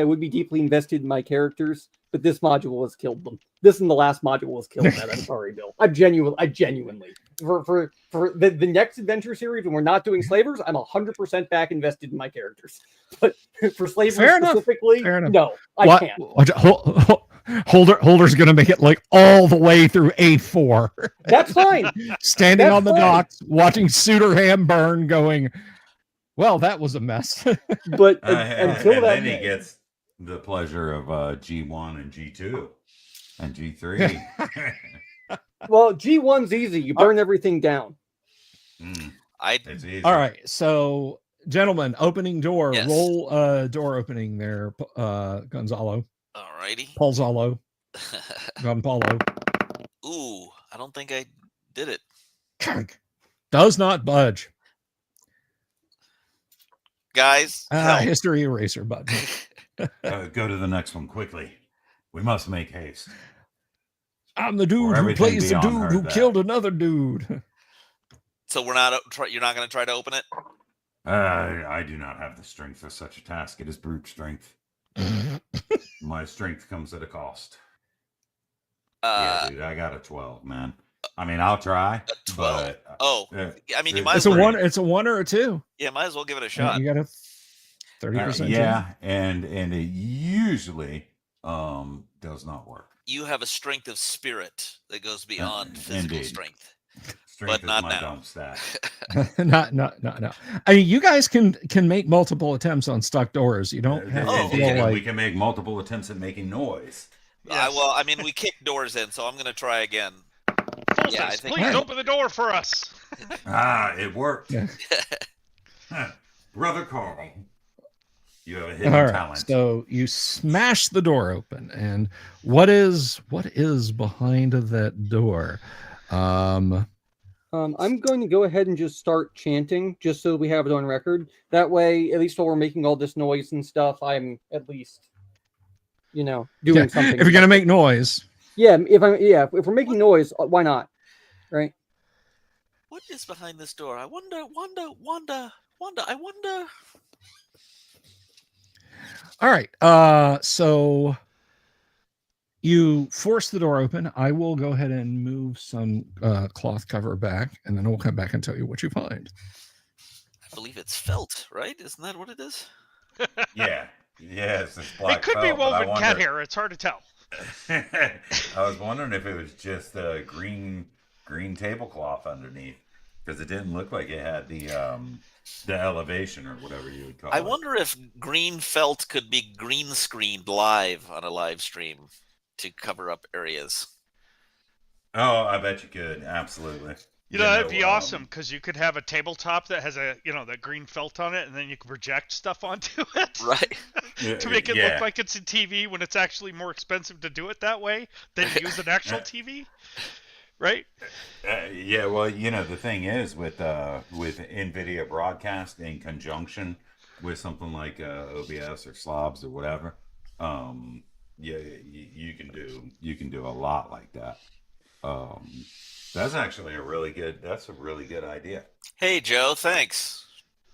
I would be deeply invested in my characters, but this module has killed them. This and the last module has killed that. I'm sorry, Bill. I genuinely for the next adventure series when we're not doing slavers, I'm 100% back invested in my characters. But for slavers specifically, no, I can't. Holder's gonna make it like all the way through A4. That's fine. Standing on the docks, watching Suderham burn, going, well, that was a mess. But until then he gets the pleasure of G1 and G2 and G3. Well, G1's easy. You burn everything down. It's easy. All right, so gentlemen, opening door. Yes. Roll door opening there, Gonzalo. Alrighty. Gonzalo. Gonzalo. Ooh, I don't think I did it. Does not budge. Guys. History eraser button. Go to the next one quickly. We must make haste. I'm the dude who plays the dude who killed another dude. So you're not going to try to open it? I do not have the strength for such a task. It is brute strength. My strength comes at a cost. Yeah, dude, I got a 12, man. I mean, I'll try. A 12. But, I mean, you might. It's a 1 or a 2. Yeah, might as well give it a shot. You got a 30%. yeah, and it usually does not work. You have a strength of spirit that goes beyond physical Indeed. strength. Strength But is not my now. dump stat. No. I mean, you guys can make multiple attempts on stuck doors. You don't have to feel like we can make multiple attempts at making noise. Yes. Well, I mean, we kicked doors in, so I'm going to try again. Fultus, I think- please open the door for us. It worked. Yeah. Brother Carl, you have a hidden all right. talent. So you smash the door open, and what is behind that door? I'm going to go ahead and just start chanting, just so we have it on record. That way, at least while we're making all this noise and stuff, I'm at least, doing something. If you're gonna make noise, if we're making noise, why not? Right? What is behind this door? I wonder. I wonder. all right. So you force the door open. I will go ahead and move some cloth cover back, and then we'll come back and tell you what you find. I believe it's felt, right? Isn't that what it is? Yeah. Yes, it's black It could be felt, but I woven cat wonder- hair. It's hard to tell. I was wondering if it was just a green tablecloth underneath, because it didn't look like it had the elevation or whatever you would call it. I wonder if green felt could be green screened live on a live stream to cover up areas. Oh, I bet you could. Absolutely. That'd be awesome, because you could have a tabletop that has that green felt on it, and then you can project stuff onto it. Right. To make it look like it's a TV when it's actually more expensive to do it that way than use an actual TV. Right? Well, the thing is with NVIDIA broadcast in conjunction with something like OBS or Slobs or whatever, you can do a lot like that. That's actually a really good idea. Hey, Joe, thanks.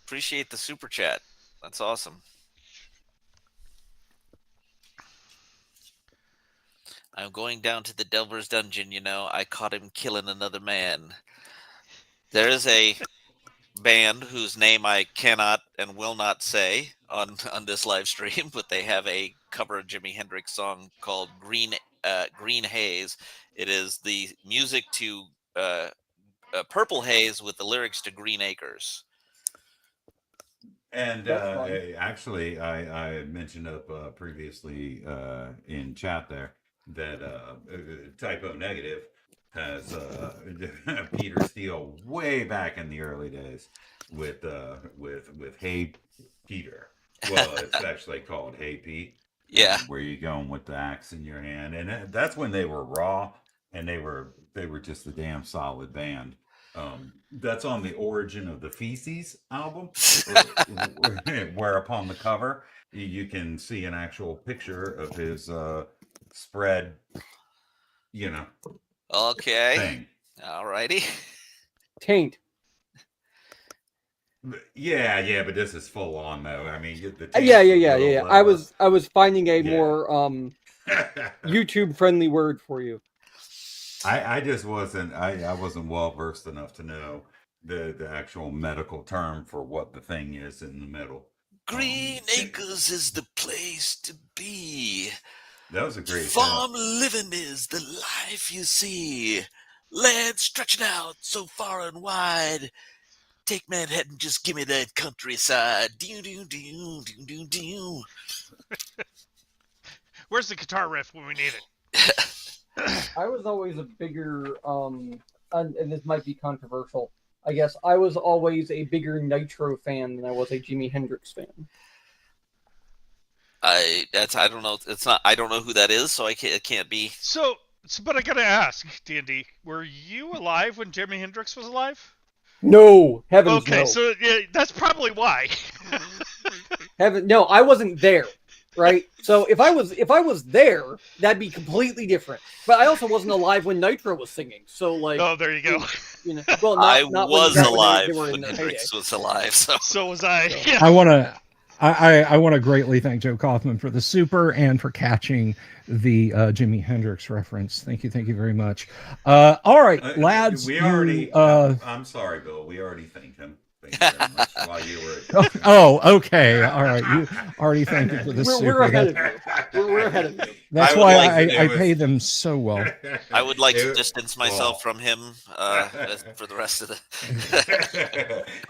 Appreciate the super chat. That's awesome. I'm going down to the Delver's Dungeon, I caught him killing another man. There is a band whose name I cannot and will not say on this live stream, but they have a cover of Jimi Hendrix song called Green Haze. It is the music to Purple Haze with the lyrics to Green Acres. And actually, I mentioned up previously in chat there that Typo Negative has Peter Steele way back in the early days with Hey Peter. Well, it's actually called Hey Pete. Yeah. Where you going with the axe in your hand, and that's when they were raw, and they were just a damn solid band. That's on the Origin of the Feces album, where upon the cover you can see an actual picture of his spread, Okay. thing. Alrighty. Taint. Yeah, but this is full on though. I mean, the Yeah. I was finding a more YouTube friendly word for you. I just wasn't I wasn't well versed enough to know the actual medical term for what the thing is in the middle. Green Acres is the place to be. That was a great Farm living is the life you see. Land stretching out so far and wide. Take Manhattan, just give me that countryside. Do. Where's the guitar riff when we need it? I was always a bigger, and this might be controversial, I guess. I was always a bigger Nitro fan than I was a Jimi Hendrix fan. I don't know. I don't know who that is, so it can't be. So, but I gotta ask, D&D, were you alive when Jimi Hendrix was alive? No, heavens okay, no. so yeah, that's probably why. No, I wasn't there, right? So if I was there, that'd be completely different. But I also wasn't alive when Nitro was singing. So like, oh, there you go. Well, I not was when alive they were when in their Hendrix heyday. was alive. So was I. Yeah. I want to greatly thank Joe Kaufman for the super and for catching the Jimi Hendrix reference. Thank you very much. All right, lads. I'm sorry, Bill. We already thanked him. Thank you very much. While you were. Oh, okay. All right. You already thank you for the super. We're ahead of you. We're ahead of you. That's why I pay them so well. I would like to distance myself from him for the rest of the.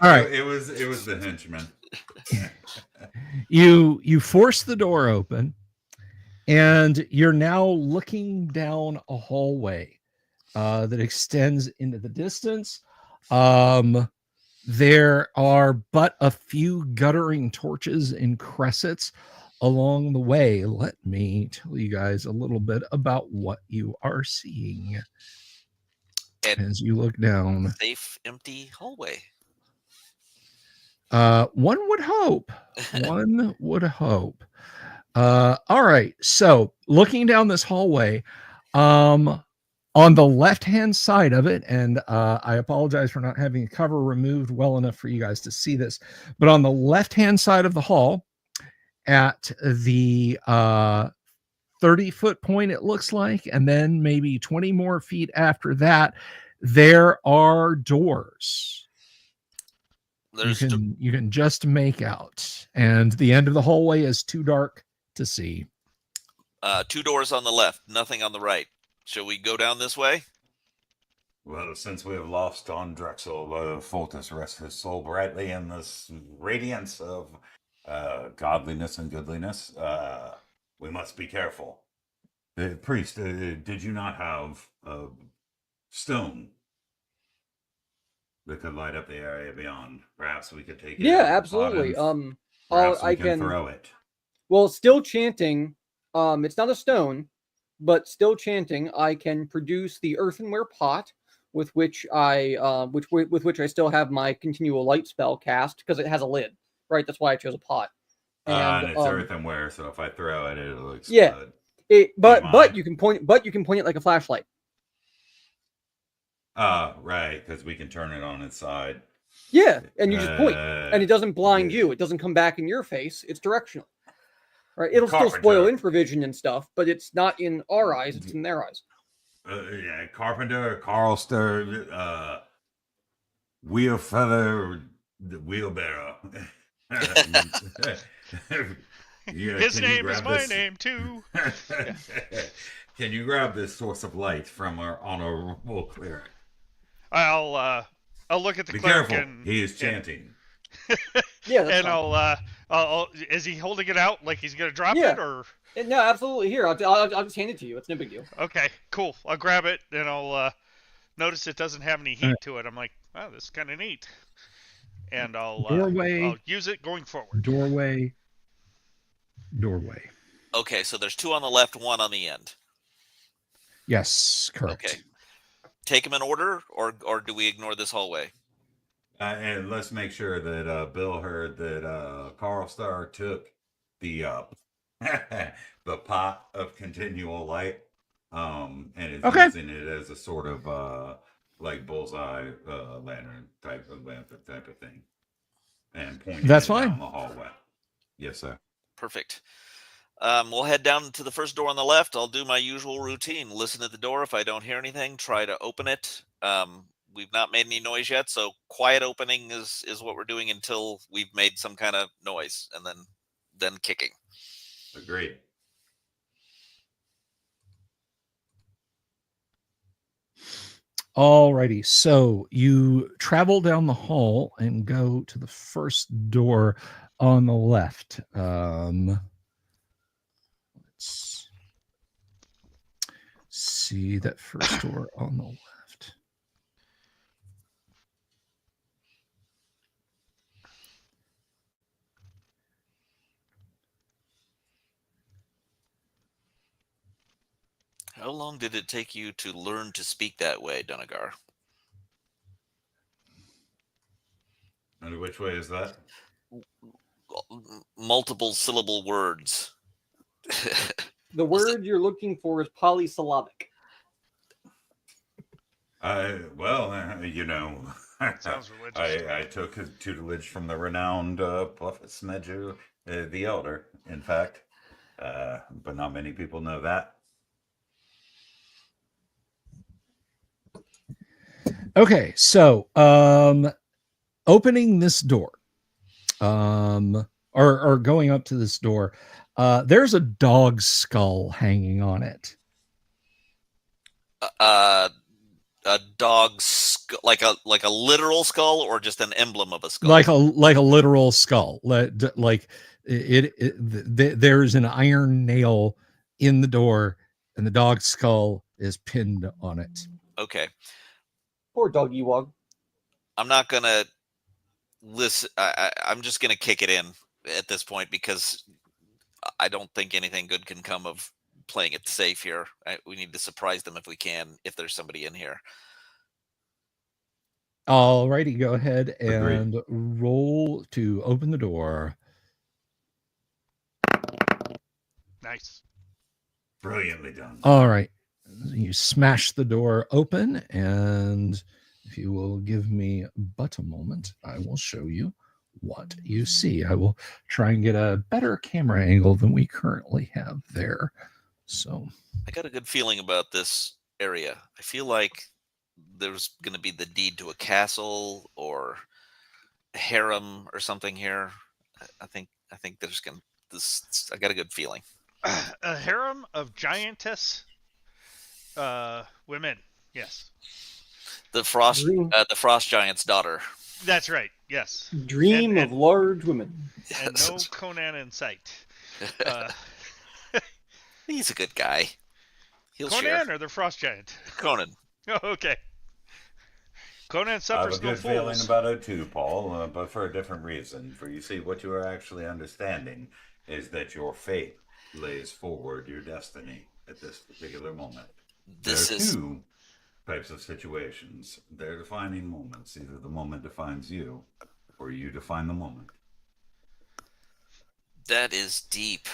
All right. It was the henchman. You force the door open, and you're now looking down a hallway that extends into the distance. There are but a few guttering torches and cressets along the way. Let me tell you guys a little bit about what you are seeing as you look down. Safe, empty hallway. One would hope. One would hope. All right. So looking down this hallway, on the left-hand side of it, and I apologize for not having the cover removed well enough for you guys to see this, but on the left-hand side of the hall, at the 30-foot point, it looks like, and then maybe 20 more feet after that, there are doors. You can just make out, and the end of the hallway is too dark to see. 2 doors on the left, nothing on the right. Shall we go down this way? Well, since we have lost on Drexel, Foltus rest his soul brightly in this radiance of godliness and goodliness, we must be careful. Priest, did you not have stone that could light up the area beyond? Perhaps we could take it. Yeah, absolutely. I can throw it. Well, still chanting. It's not a stone, but still chanting. I can produce the earthenware pot with which I with which I still have my continual light spell cast because it has a lid. Right, that's why I chose a pot. And it's earthenware, so if I throw it, it'll explode. Yeah, but you can point it like a flashlight. Right, because we can turn it on its side. Yeah, and you just point, and it doesn't blind you. It doesn't come back in your face. It's directional. Right, it'll still spoil infravision and stuff, but it's not in our eyes; it's in their eyes. Yeah, Carpenter, Carlster, Wheel Feather, Wheelbarrow. His name is my name too. Can you grab this source of light from on a roll clearing? I'll look at the cleric. Be careful, he is chanting. Yeah, and I'll is he holding it out like he's gonna drop it or? No, absolutely. Here, I'll just hand it to you. It's no big deal. Okay, cool. I'll grab it and I'll notice it doesn't have any heat to it. I'm like, wow, this is kind of neat. And I'll use it going forward. Doorway. Okay, so there's 2 on the left, 1 on the end. Yes, correct. Okay. Take them in order, or do we ignore this hallway? And let's make sure that Bill heard that Carl Starr took the the pot of continual light, and is using it as a sort of like bullseye lantern type of thing, and pointing That's it fine. down the hallway. Yes, sir. Perfect. We'll head down to the first door on the left. I'll do my usual routine. Listen at the door. If I don't hear anything, try to open it. We've not made any noise yet, so quiet opening is what we're doing until we've made some kind of noise, and then kicking. Agreed. Alrighty, so you travel down the hall and go to the first door on the left. Let's see that first door on the left. How long did it take you to learn to speak that way, Dunagar? And which way is that? Multiple syllable words. The word you're looking for is polysyllabic. Well, you know, Sounds religious. I took his tutelage from the renowned Prophet Smedju, the Elder, in fact. But not many people know that. Okay, so opening this door, or going up to this door, there's a dog's skull hanging on it. A dog's like a literal skull, or just an emblem of a skull? Like a literal skull. Like there's an iron nail in the door, and the dog's skull is pinned on it. Okay. Poor doggy wog. I'm not gonna listen. I'm just gonna kick it in at this point, because I don't think anything good can come of playing it safe here. We need to surprise them if we can, if there's somebody in here. Alrighty, go ahead and roll to open the door. Nice. Brilliantly done. All right. You smash the door open, and if you will give me but a moment, I will show you what you see. I will try and get a better camera angle than we currently have there. So I got a good feeling about this area. I feel like there's going to be the deed to a castle or a harem or something here. I think there's going to this. I got a good feeling. A harem of giantess women. Yes. The frost giant's daughter. That's right. Yes. Dream of large women. And no Conan in sight. He's a good guy. He'll Conan share. or the frost giant? Conan. Oh, okay. Conan suffers no I have a good feeling fools. about it too, Paul, but for a different reason. For you see, what you are actually understanding is that your fate lays forward your destiny at this particular moment. There are two types of situations. They're defining moments. Either the moment defines you, or you define the moment. That is deep.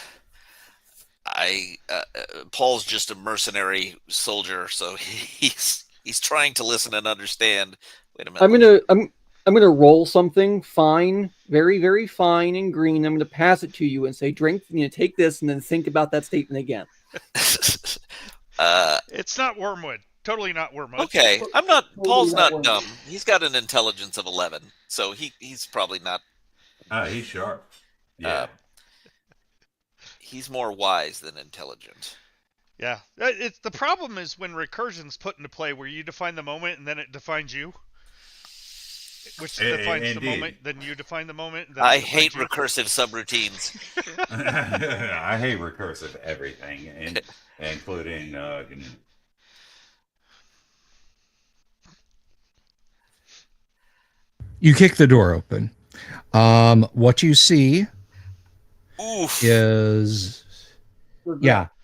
Paul's just a mercenary soldier, so he's trying to listen and understand. Wait a minute. I'm gonna roll something fine, very, very fine and green. I'm gonna pass it to you and say, drink, take this, and then think about that statement again. It's not wormwood. Totally not wormwood. Okay, Paul's not dumb. He's got an intelligence of 11, so he's probably not. He's sharp. Yeah. He's more wise than intelligent. Yeah. The problem is when recursion's put into play, where you define the moment and then it defines you. Which defines the moment, then you define the moment. Then I hate recursive subroutines. I hate recursive everything, including. you kick the door open. What you see is,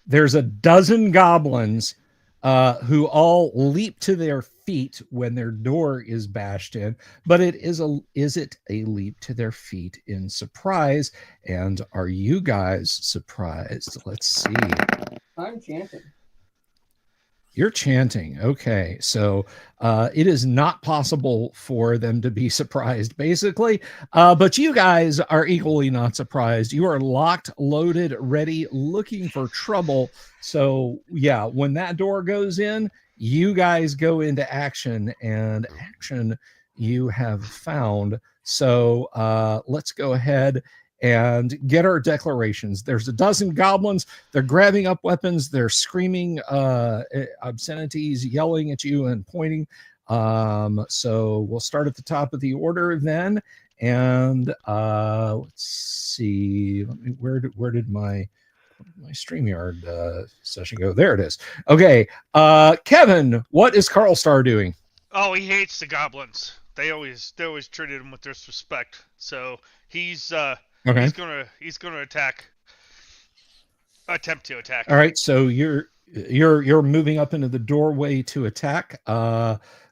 there's a dozen goblins who all leap to their feet when their door is bashed in, but is it a leap to their feet in surprise? And are you guys surprised? Let's see. I'm chanting. You're chanting. Okay. So it is not possible for them to be surprised, basically. But you guys are equally not surprised. You are locked, loaded, ready, looking for trouble. So, yeah, when that door goes in, you guys go into action, and action you have found. So let's go ahead and get our declarations. There's a dozen goblins. They're grabbing up weapons. They're screaming obscenities, yelling at you and pointing. So we'll start at the top of the order then. And let's see. Where did my StreamYard session go? There it is. Okay. Kevin, what is Carl Star doing? Oh, he hates the goblins. They always treated him with disrespect. So he's he's gonna attempt to attack. All right, so you're moving up into the doorway to attack.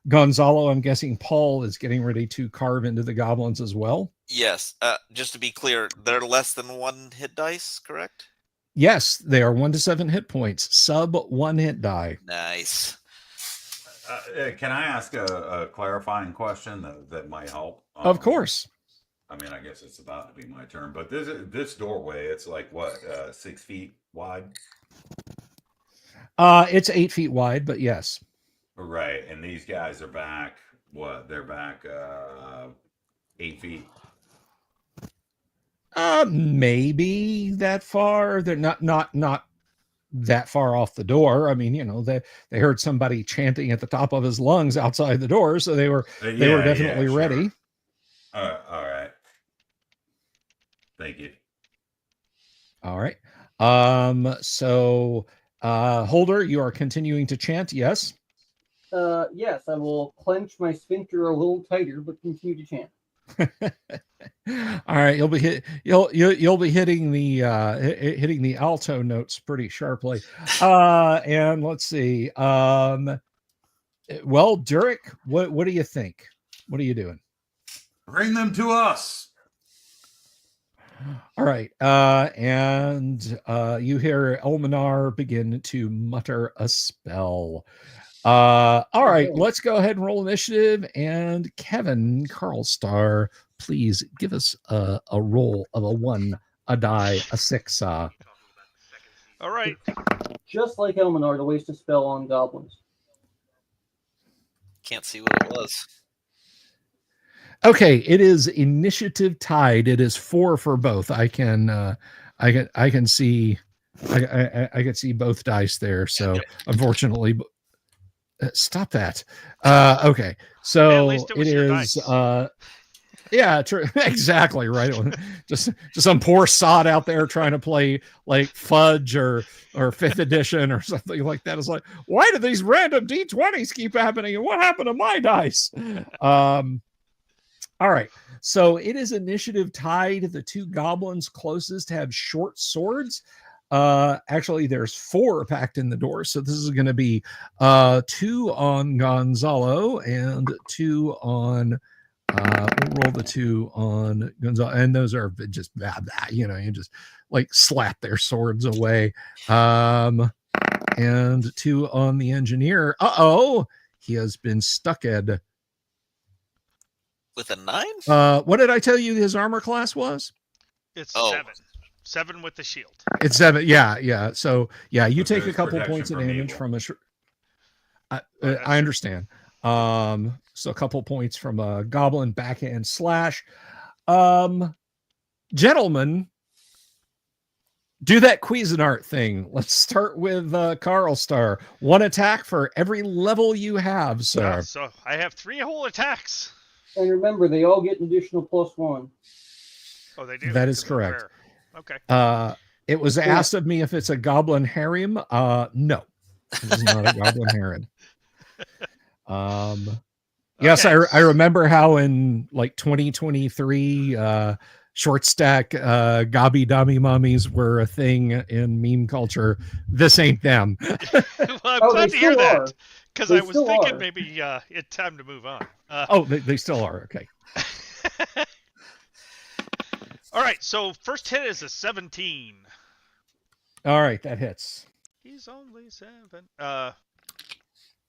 Gonzalo, I'm guessing Paul is getting ready to carve into the goblins as well. Yes. Just to be clear, they're less than 1 hit dice, correct? Yes, they are 1 to 7 hit points, sub 1 hit die. Nice. Can I ask a clarifying question that might help? Of course. I mean, I guess it's about to be my turn, but this doorway, it's like what, 6 feet wide? It's 8 feet wide, but yes. Right, and these guys are back. What? They're back 8 feet. Maybe that far. They're not that far off the door. I mean, they heard somebody chanting at the top of his lungs outside the door, so they were definitely ready. All right. Thank you. All right. So Holder, you are continuing to chant, yes? Yes, I will clench my sphincter a little tighter, but continue to chant. All right, you'll be hitting the alto notes pretty sharply. And let's see. Well, Durek, what do you think? What are you doing? Bring them to us. All right. And you hear Elminar begin to mutter a spell. All right, let's go ahead and roll initiative. And Kevin Carlstar, please give us a roll of a 1, a die, a 6. All right. Just like Elminar to waste a spell on goblins. Can't see what it was. Okay, it is initiative tied. It is 4 for both. I can see I can see both dice there. So unfortunately, stop that. Okay, so at least it was your is dice. yeah, true. Exactly right. Just some poor sod out there trying to play like Fudge or 5th edition or something like that. It's like, why do these random D20s keep happening, and what happened to my dice? All right, so it is initiative tied. The 2 goblins closest have short swords. Actually, there's 4 packed in the door, so this is going to be 2 on Gonzalo and 2 on. We'll roll the 2 on Gonzalo, and those are just bad. You just like slap their swords away. And 2 on the engineer. He has been Stockade. With a 9? What did I tell you his armor class was? It's 7. 7 with the shield. It's 7. Yeah. So yeah, you take a couple points of damage evil. from a. I understand. So a couple points from a goblin backhand slash. Gentlemen, do that Cuisinart thing. Let's start with Carlstar. 1 attack for every level you have, sir. So I have 3 whole attacks. And remember, they all get an additional +1. Oh, they do? That is correct. Okay. It was asked of me if it's a goblin harem. No, it is not a goblin harem. Yes, Okay. I remember how in like 2023, short stack Gabi Dami mummies were a thing in meme culture. This ain't them. Well, I'm glad to hear that, because I was thinking are. maybe it's time to move on. They still are. Okay. All right, so first hit is a 17. All right, that hits. He's only 7.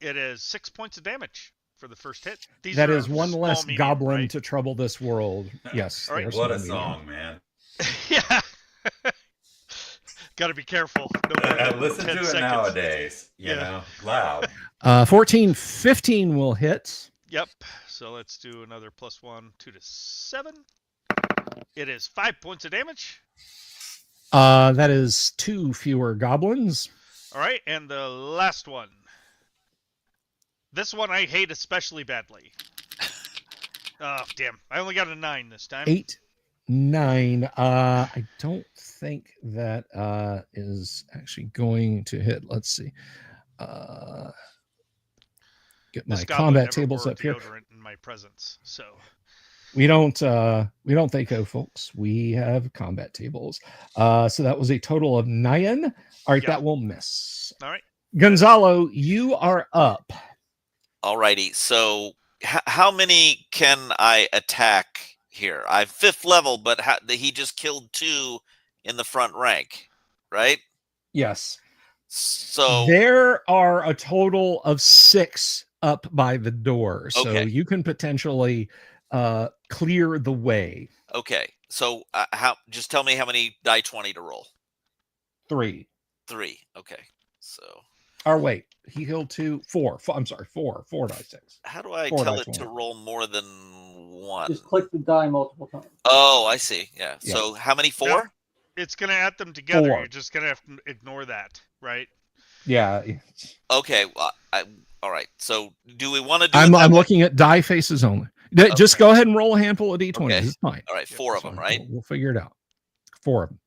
It is 6 points of damage for the first hit. That is 1 less medium, goblin right? to trouble this world. Yes. All right. What a song, man. Yeah. Got to be careful. No listen to it seconds. Nowadays. You know, loud. 14, 15 will hit. Yep. So let's do another +1, 2 to 7. It is 5 points of damage. That is 2 fewer goblins. All right, and the last one. This one I hate especially badly. Oh, damn. I only got a 9 this time. 8, 9. I don't think that is actually going to hit. Let's see. Get my combat tables up here. In my presence, so we don't think so, folks. We have combat tables. So that was a total of 9. All right, that will miss. All right, Gonzalo, you are up. All righty. So how many can I attack here? I'm 5th level, but he just killed 2 in the front rank, right? Yes. So there are a total of 6 up by the door. So okay. You can potentially clear the way. Okay. So just tell me how many die 20 to roll. 3. 3. Okay. So. Or wait, he healed 2, 4. I'm sorry, 4 die 6. How do I 4 tell die it 20. to roll more than 1. Just click the die multiple times. Oh, I see. Yeah. Yeah. So how many? 4? No. It's going to add them together. 4. You're just going to have to ignore that, right? Yeah. Okay. Well, all right. So do we want to do? I'm looking at die faces only. Just go ahead and roll a handful of d20s. Okay. It's fine. All right, 4 of them, right? We'll figure it out. 4 of them.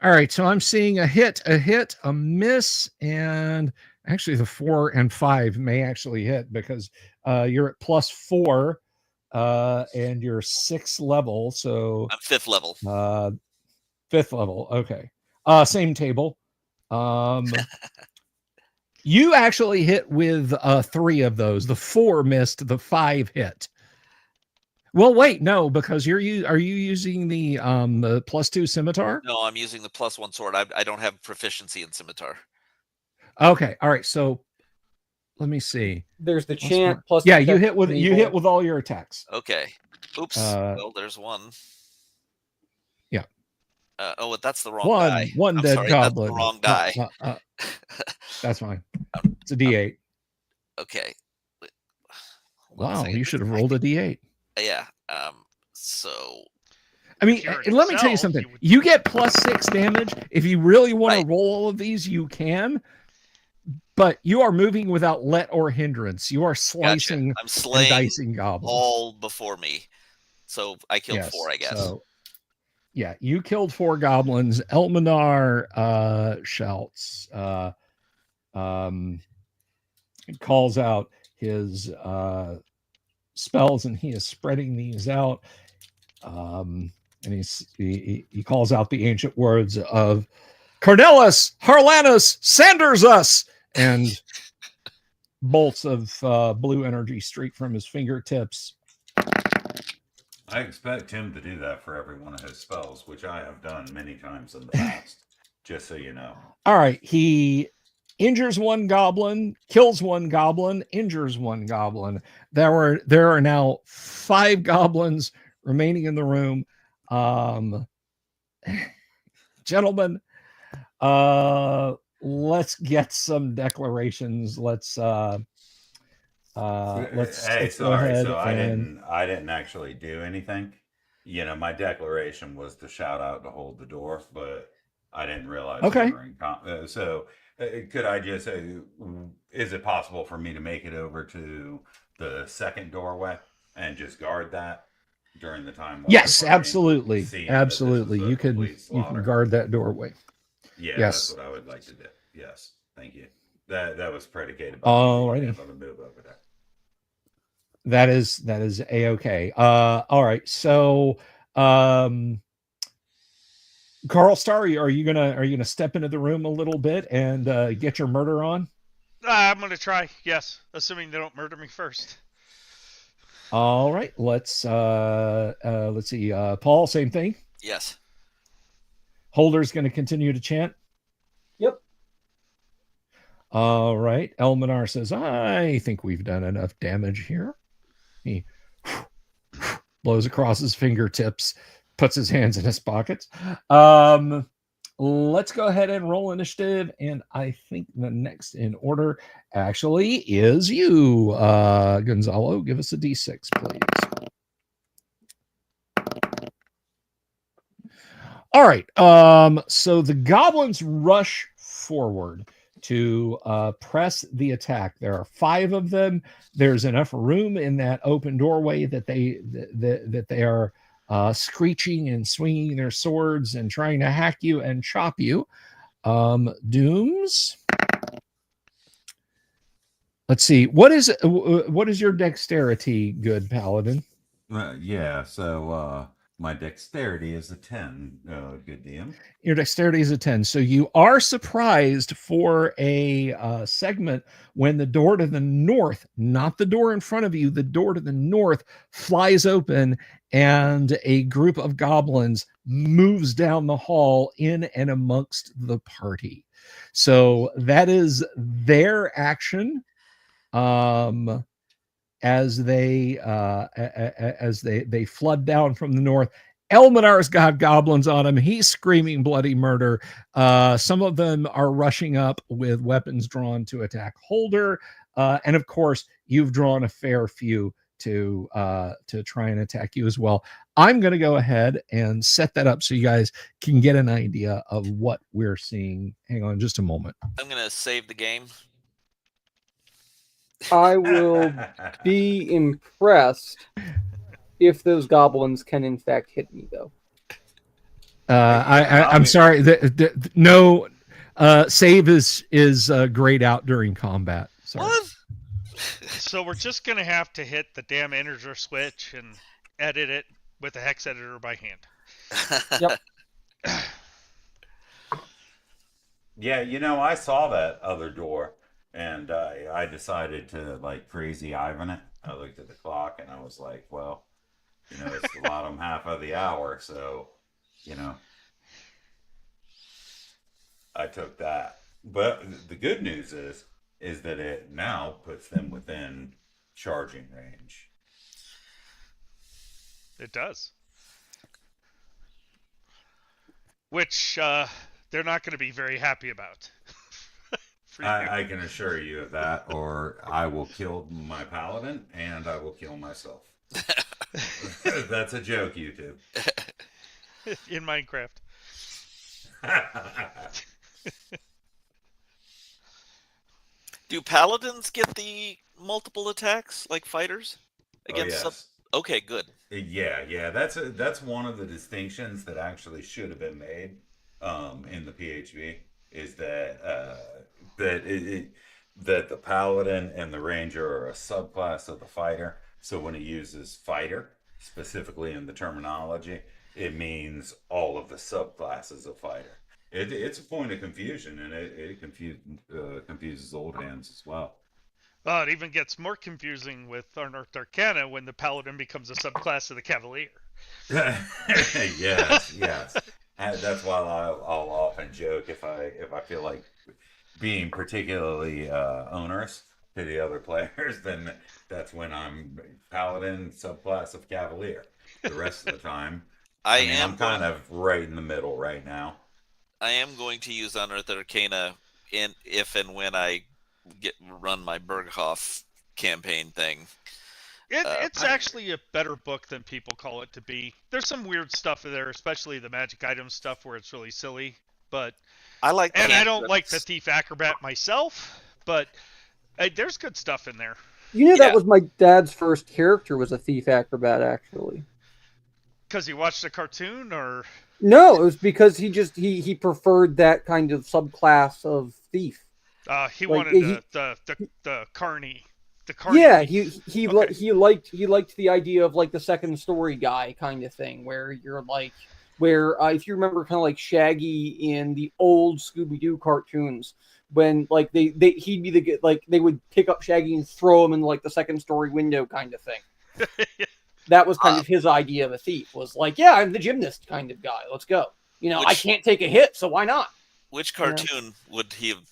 All right, so I'm seeing a hit, a miss, and actually the 4 and 5 may actually hit because you're at +4 and you're 6th level. So I'm 5th level. 5th level. Okay. Same table. You actually hit with 3 of those. The 4 missed, the 5 hit. Well, wait, no, because are you using the +2 scimitar? No, I'm using the +1 sword. I don't have proficiency in scimitar. Okay, all right. So let me see. There's the chant plus. Yeah, you hit with all your attacks. Okay. Oops. Well, there's 1. Yeah. Oh, that's the wrong die. One I'm dead sorry, goblin. That's the wrong die. That's fine. It's a D8. Okay. Wow, you should have rolled a D8. Yeah. So. I mean, let me tell you something. You get +6 damage. If you really want to roll all of these, you can. But you are moving without let or hindrance. You are slicing I'm slaying and dicing goblins. All before me. So I killed 4, I guess. So, yeah, you killed 4 goblins. Elminar shouts, calls out his spells, and he is spreading these out. And he calls out the ancient words of Cornelis, Harlanus, Sanders us, and bolts of blue energy streak from his fingertips. I expect him to do that for every one of his spells, which I have done many times in the past, just so you know. All right, he injures 1 goblin, kills 1 goblin, injures 1 goblin. There are now 5 goblins remaining in the room. Gentlemen, let's get some declarations. Let's Hey, sorry. So I didn't actually do anything. You know, my declaration was to shout out to hold the door, but I didn't realize. Okay. So could I just say, is it possible for me to make it over to the second doorway and just guard that during the time? Yes, absolutely. Absolutely. You can guard that doorway. Yeah, yes. That's what I would like to do. Yes. Thank you. That was predicated by being able to move over there. That is A-okay. All right. So Carl Starr, are you gonna step into the room a little bit and get your murder on? I'm gonna try, yes, assuming they don't murder me first. All right, let's see. Paul, same thing. Yes. Holder's going to continue to chant. Yep. All right. Elminar says, I think we've done enough damage here. He blows across his fingertips, puts his hands in his pockets. Let's go ahead and roll initiative. And I think the next in order actually is you, Gonzalo. Give us a D6, please. All right. So the goblins rush forward to press the attack. There are 5 of them. There's enough room in that open doorway that they are screeching and swinging their swords and trying to hack you and chop you. Dooms. Let's see. What is your dexterity, good paladin? Yeah. So my dexterity is a 10. Good DM. Your dexterity is a 10. So you are surprised for a segment when the door to the north, not the door in front of you, the door to the north flies open and a group of goblins moves down the hall in and amongst the party. So that is their action. As they flood down from the north. Elminar's got goblins on him. He's screaming bloody murder. Some of them are rushing up with weapons drawn to attack Holder. And of course, you've drawn a fair few to try and attack you as well. I'm going to go ahead and set that up so you guys can get an idea of what we're seeing. Hang on just a moment. I'm going to save the game. I will be impressed if those goblins can in fact hit me, though. I'm sorry. No, save is grayed out during combat. Sorry. What? So we're just gonna have to hit the damn integer switch and edit it with a hex editor by hand. Yep. Yeah, you know, I saw that other door, and I decided to like crazy Ivan it. I looked at the clock and I was like, well, you know, it's the bottom half of the hour, so you know, I took that. But the good news is that it now puts them within charging range. It does. Which they're not going to be very happy about. I can assure you of that, or I will kill my paladin and I will kill myself. That's a joke, YouTube. In Minecraft. Do paladins get the multiple attacks like fighters against? Oh, yes. Okay, good. Yeah. That's one of the distinctions that actually should have been made in the PHB is that that the paladin and the ranger are a subclass of the fighter. So when it uses fighter specifically in the terminology, it means all of the subclasses of fighter. It's a point of confusion, and it confuses old hands as well. It even gets more confusing with Unearthed Arcana when the Paladin becomes a subclass of the Cavalier. yes. That's why I'll often joke if I feel like being particularly onerous to the other players, then that's when I'm Paladin subclass of Cavalier. The rest of the time, I'm kind of right in the middle right now. I am going to use Unearthed Arcana if and when I run my Berghoff campaign thing. It's actually a better book than people call it to be. There's some weird stuff in there, especially the magic item stuff where it's really silly. But I don't like the Thief Acrobat myself, but there's good stuff in there. You know, that was my dad's first character was a Thief Acrobat, actually. Because he watched a cartoon, or no, it was because he preferred that kind of subclass of thief. He wanted the carny. The carny. Yeah, he liked the idea of like the second story guy kind of thing, where you're like, if you remember, kind of like Shaggy in the old Scooby-Doo cartoons, when like he'd be they would pick up Shaggy and throw him in like the second story window kind of thing. That was kind of his idea of a thief, was like, yeah, I'm the gymnast kind of guy. Let's go. You know, I can't take a hit, so why not? Which cartoon would he have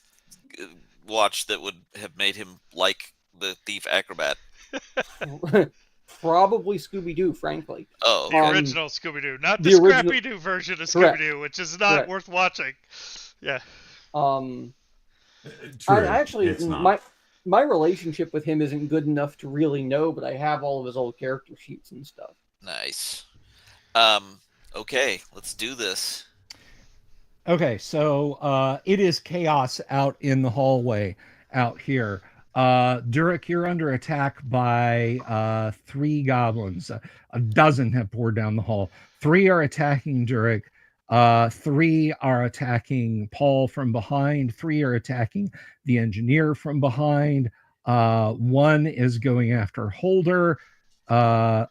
watched that would have made him like the Thief Acrobat? Probably Scooby-Doo, frankly. Oh, the original Scooby-Doo, not the Scrappy-Doo version of Scooby-Doo, which is not worth watching. Yeah. True. I actually, my relationship with him isn't good enough to really know, but I have all of his old character sheets and stuff. Nice. Okay, let's do this. Okay, so it is chaos out in the hallway out here. Durek, you're under attack by 3 goblins. A dozen have poured down the hall. 3 are attacking Durek. 3 are attacking Paul from behind. 3 are attacking the engineer from behind. 1 is going after Holder. Let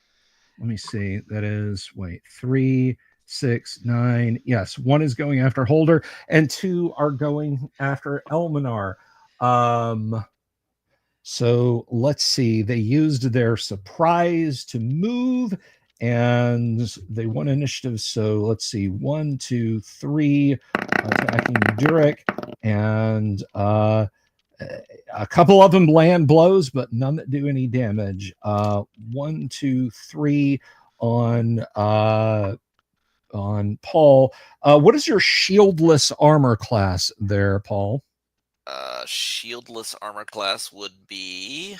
me see. That is 3, 6, 9. Yes, 1 is going after Holder, and 2 are going after Elminar. So let's see. They used their surprise to move, and they won initiative. So let's see. 1, 2, 3 attacking Durek, and a couple of them land blows, but none that do any damage. 1, 2, 3 on Paul. What is your shieldless armor class there, Paul? Shieldless armor class would be.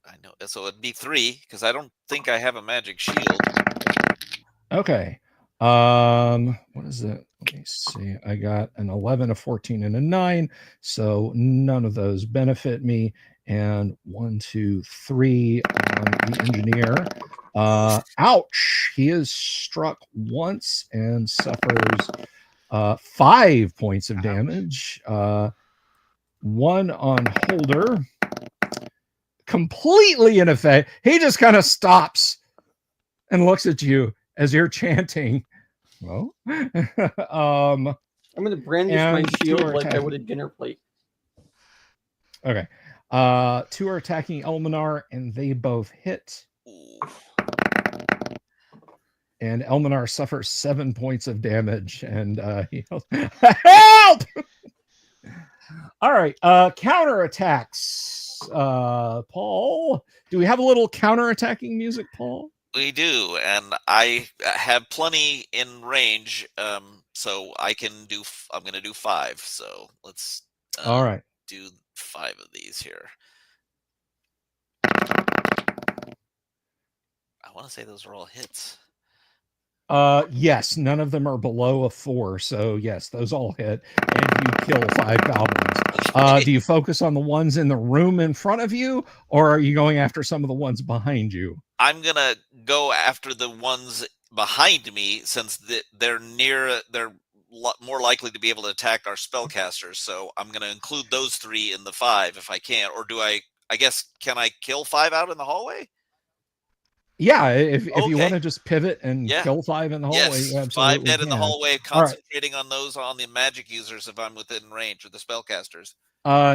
I know, so it'd be 3 because I don't think I have a magic shield. Okay. What is it? Let me see. I got an 11, a 14, and a 9. So none of those benefit me. And 1, 2, 3 on the engineer. Ouch. He is struck once and suffers 5 points of damage. 1 on Holder. Completely in effect. He just kind of stops and looks at you as you're chanting. Well, I'm going to brandish my shield like I would a dinner plate. Okay. 2 are attacking Elminar, and they both hit. And Elminar suffers 7 points of damage, and he yells, "Help!" All right. Counterattacks. Paul, do we have a little counterattacking music, Paul? We do, and I have plenty in range, so I can do. I'm going to do 5. So let's. All right. Do 5 of these here. I want to say those are all hits. Yes, none of them are below a 4, so yes, those all hit, and you kill 5 goblins. Okay. Do you focus on the ones in the room in front of you, or are you going after some of the ones behind you? I'm gonna go after the ones behind me since they're more likely to be able to attack our spellcasters. So I'm gonna include those 3 in the 5 if I can, or do I guess, can I kill 5 out in the hallway? Yeah, if you want to just pivot and kill 5 in the hallway, yes, you absolutely 5 dead can. in the hallway, concentrating on those on the magic users if I'm within range, or the spellcasters.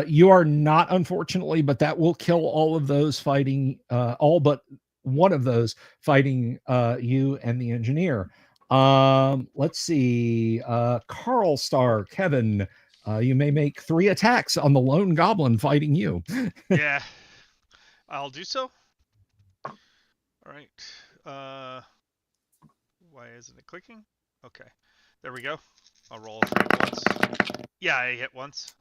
You are not, unfortunately, but that will kill all of those fighting, all but one of those fighting you and the engineer. Let's see. Carl Star, Kevin, you may make 3 attacks on the lone goblin fighting you. Yeah, I'll do so. All right. Why isn't it clicking? Okay, there we go. I'll roll a 3 once. Yeah, I hit once.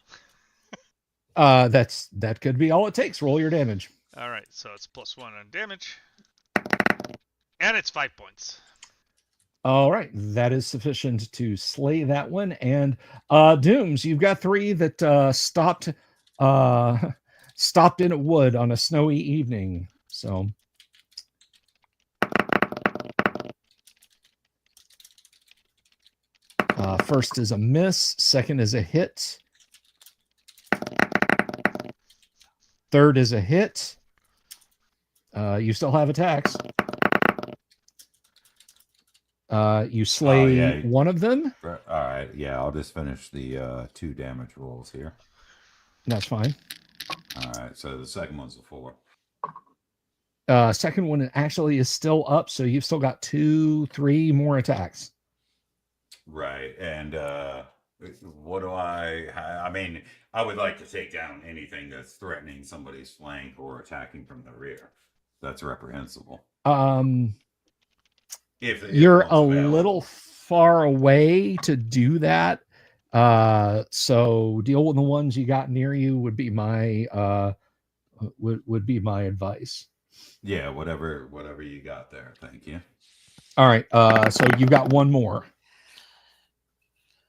That could be all it takes. Roll your damage. All right, so it's +1 on damage, and it's 5 points. All right, that is sufficient to slay that one. And Dooms, you've got 3 that stopped in a wood on a snowy evening. So first is a miss, second is a hit, third is a hit. You still have attacks. You slay one of them. All right, yeah, I'll just finish the 2 damage rolls here. That's fine. All right, so the second one's a 4. Second one actually is still up, so you've still got 2, 3 more attacks. Right, and what do I mean, I would like to take down anything that's threatening somebody's flank or attacking from the rear. That's reprehensible. If you're a little far away to do that, so deal with the ones you got near you would be my advice. Yeah, whatever you got there. Thank you. All right, so you've got 1 more.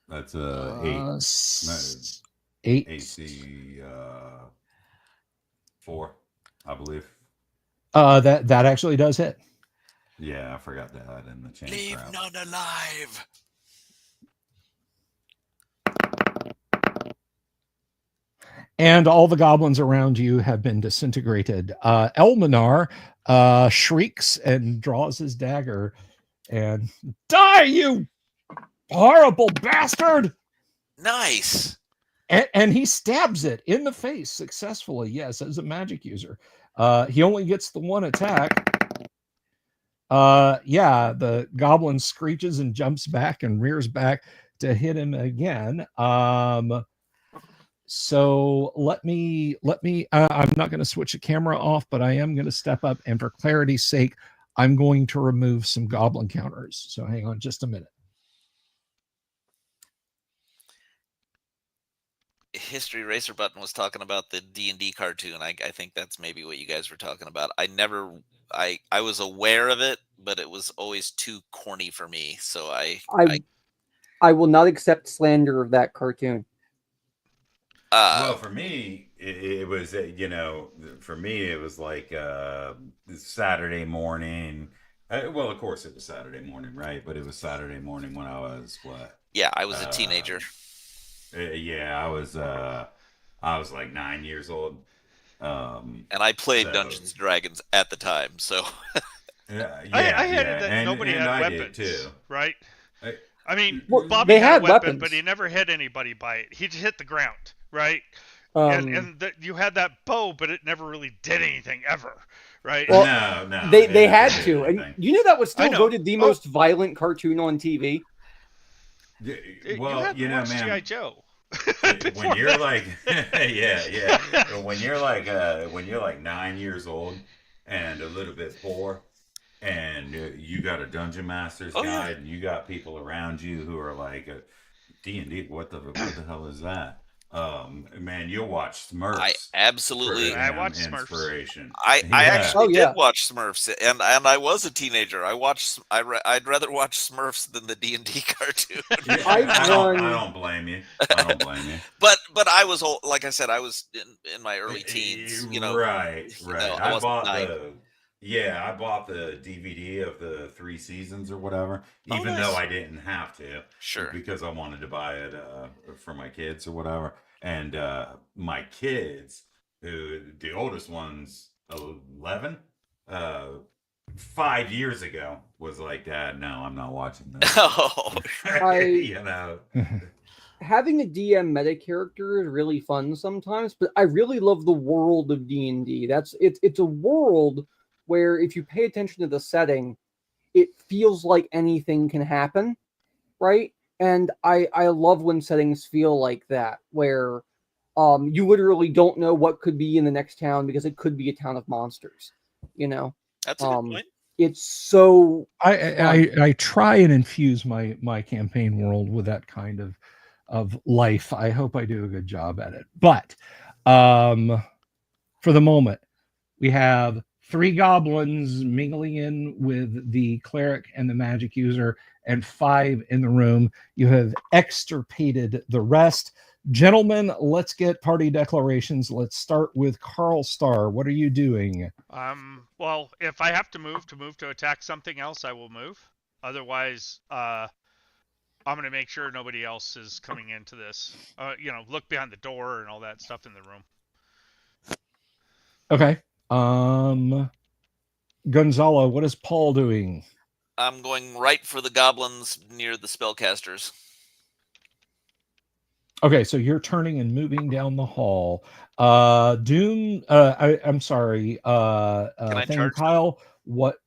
That's 8. 8. AC 4, I believe. That actually does hit. Yeah, I forgot to add in the chain. Leave none alive. And all the goblins around you have been disintegrated. Elminar shrieks and draws his dagger and, "Die, you horrible bastard!" Nice. And he stabs it in the face successfully. Yes, as a magic user. He only gets the 1 attack. Yeah, the goblin screeches and jumps back and rears back to hit him again. So let me I'm not going to switch the camera off, but I am going to step up, and for clarity's sake, I'm going to remove some goblin counters. So hang on just a minute. History Racer Button was talking about the D&D cartoon. I think that's maybe what you guys were talking about. I was aware of it, but it was always too corny for me. So I will not accept slander of that cartoon. Well, for me, it was, for me, it was like Saturday morning. Well, of course, it was Saturday morning, right? But it was Saturday morning when I was what? Yeah, I was a teenager. Yeah, I was like 9 years old. And I played Dungeons and Dragons at the time, so. I had it that nobody had weapons, too. Right? I mean, Well, Bobby they had a had weapon, weapons. but he never hit anybody by it. He just hit the ground, right? You had that bow, but it never really did anything ever, right? Well, no. They had to, and you know that was still voted the most violent cartoon on TV. Well, you know, man, G.I. Joe. When you're like, yeah. When you're like 9 years old and a little bit poor, and you got a dungeon master's guide, and you got people around you who are like, D&D, what the hell is that? Man, you'll watch Smurfs. I watch Smurfs. I actually did watch Smurfs, and I was a teenager. I'd rather watch Smurfs than the D&D cartoon. I don't blame you. But I was old, like I said, I was in my early teens. Right. I bought the DVD of the 3 seasons or whatever, even though I didn't have to. Sure. Because I wanted to buy it for my kids or whatever. And my kids, the oldest one's 11, 5 years ago, was like, Dad, no, I'm not watching this. Having a DM meta character is really fun sometimes, but I really love the world of D&D. It's a world where if you pay attention to the setting, it feels like anything can happen, right? And I love when settings feel like that, where you literally don't know what could be in the next town because it could be a town of monsters. That's a good point. It's so. I try and infuse my campaign world with that kind of life. I hope I do a good job at it. But for the moment, we have 3 goblins mingling in with the cleric and the magic user, and 5 in the room. You have extirpated the rest. Gentlemen, let's get party declarations. Let's start with Carl Starr. What are you doing? Well, if I have to move to attack something else, I will move. Otherwise, I'm going to make sure nobody else is coming into this. Look behind the door and all that stuff in the room. Okay. Gonzalo, what is Paul doing? I'm going right for the goblins near the spellcasters. Okay, so you're turning and moving down the hall. Doom, I'm sorry. Can I charge Kyle, them? What?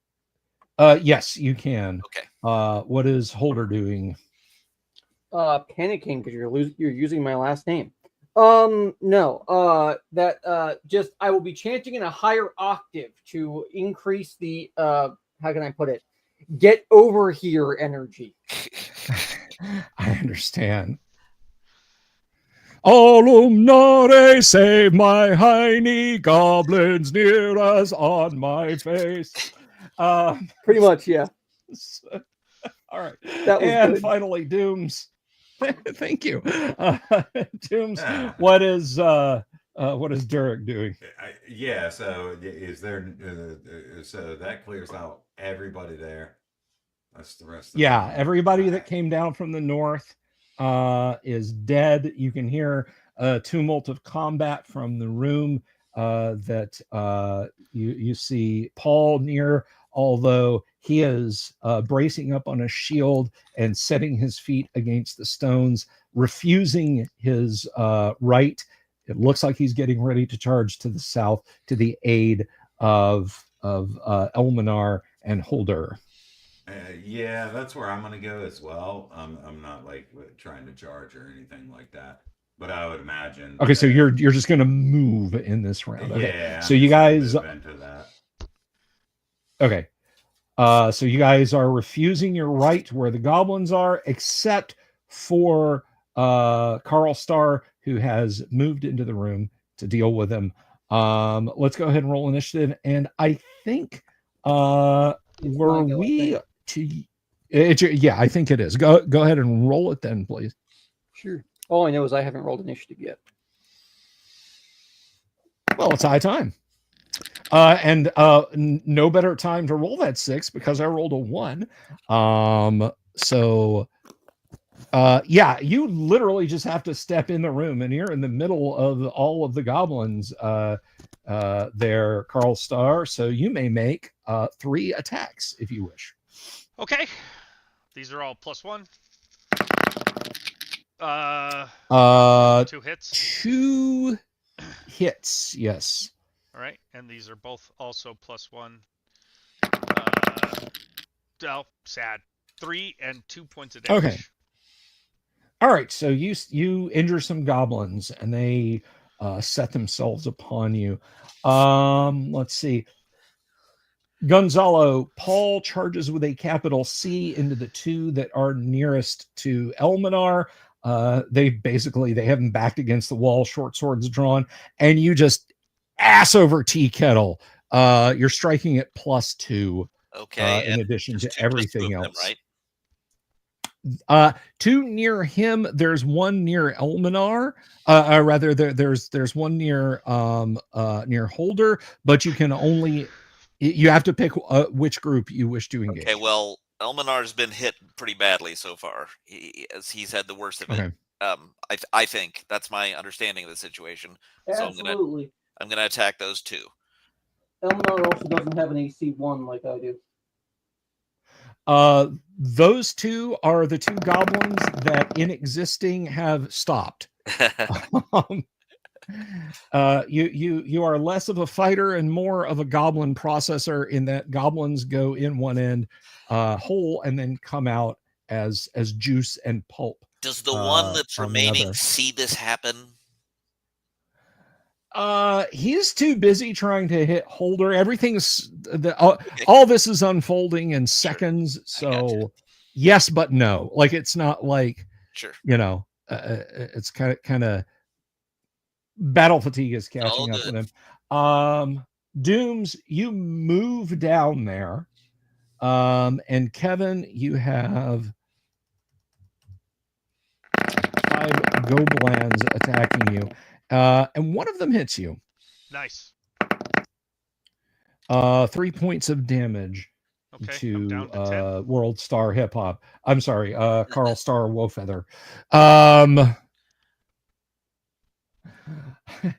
Yes, you can. Okay. What is Holder doing? Panicking because you're using my last name. No. Just I will be chanting in a higher octave to increase the how can I put it? Get over here energy. I understand. Alumnare, save my hiney goblins near us on my face. Pretty much, yeah. All right. That was and good. Finally, Dooms. Thank you. Dooms, what is Derek doing? So is there so that clears out everybody there. That's the rest of everybody that came down from the north is dead. You can hear a tumult of combat from the room that you see Paul near, although he is bracing up on a shield and setting his feet against the stones, refusing his right. It looks like he's getting ready to charge to the south to the aid of Elminar and Holder. That's where I'm gonna go as well. I'm not like trying to charge or anything like that, but I would imagine. Okay, so you're just gonna move in this round. Okay. Yeah. So you guys into that. Okay. So you guys are refusing your right where the goblins are, except for Carl Starr, who has moved into the room to deal with him. Let's go ahead and roll initiative. And I think yeah, I think it is. Go ahead and roll it then, please. Sure. All I know is I haven't rolled initiative yet. Well, it's high time. And no better time to roll that 6 because I rolled a 1. So yeah, you literally just have to step in the room, and you're in the middle of all of the goblins there, Carl Starr. So you may make 3 attacks if you wish. Okay. These are all +1. 2 hits. 2 hits, yes. All right, and these are both also +1. Oh, sad. 3 and 2 points of damage. Okay. All right, so you injure some goblins, and they set themselves upon you. Let's see. Gonzalo, Paul charges with a capital C into the 2 that are nearest to Elminar. They have him backed against the wall, short swords drawn, and you just ass over tea kettle. You're striking at +2. Okay. In addition to everything else. Them, right? 2 near him. There's 1 near Elminar. Rather, there's 1 near Holder, but you can only. You have to pick which group you wish to engage. Okay, well, Elminar's been hit pretty badly so far. He's had the worst of it. I think that's my understanding of the situation. Absolutely. So I'm gonna attack those 2. Elminar also doesn't have an AC 1 like I do. Those 2 are the 2 goblins that in existing have stopped. You are less of a fighter and more of a goblin processor, in that goblins go in one end whole and then come out as juice and pulp. Does the one that's remaining see this happen? He's too busy trying to hit Holder. Everything's all this is unfolding in seconds. So yes, but no. Like, it's not like, sure. It's kind of battle fatigue is catching up with him. Dooms, you move down there. And Kevin, you have 5 goblins attacking you. And one of them hits you. Nice. 3 points of damage to World Star Hip Hop. I'm sorry, Carl Star Wofeather.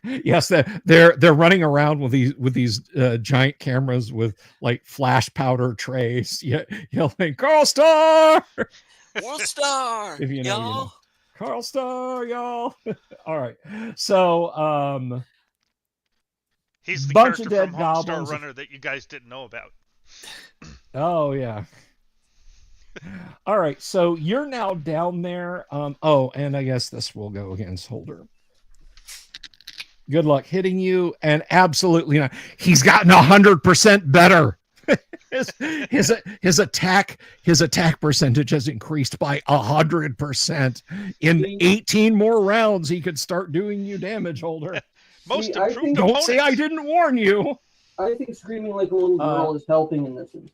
Yes, they're running around with these giant cameras with like flash powder trays, yelling, "Carl Star! World Star! If you know, y'all. You know. Carl Star, y'all!" All right, so he's the bunch character of dead from goblins. Homestar Runner that you guys didn't know about. Oh yeah. All right, so you're now down there. Oh, and I guess this will go against Holder. Good luck hitting you, and absolutely not. He's gotten 100% better. his attack percentage has increased by 100%. In 18 more rounds, he could start doing you damage, Holder. Most improved. Don't say I didn't warn you. I think screaming like a little girl is helping in this instance.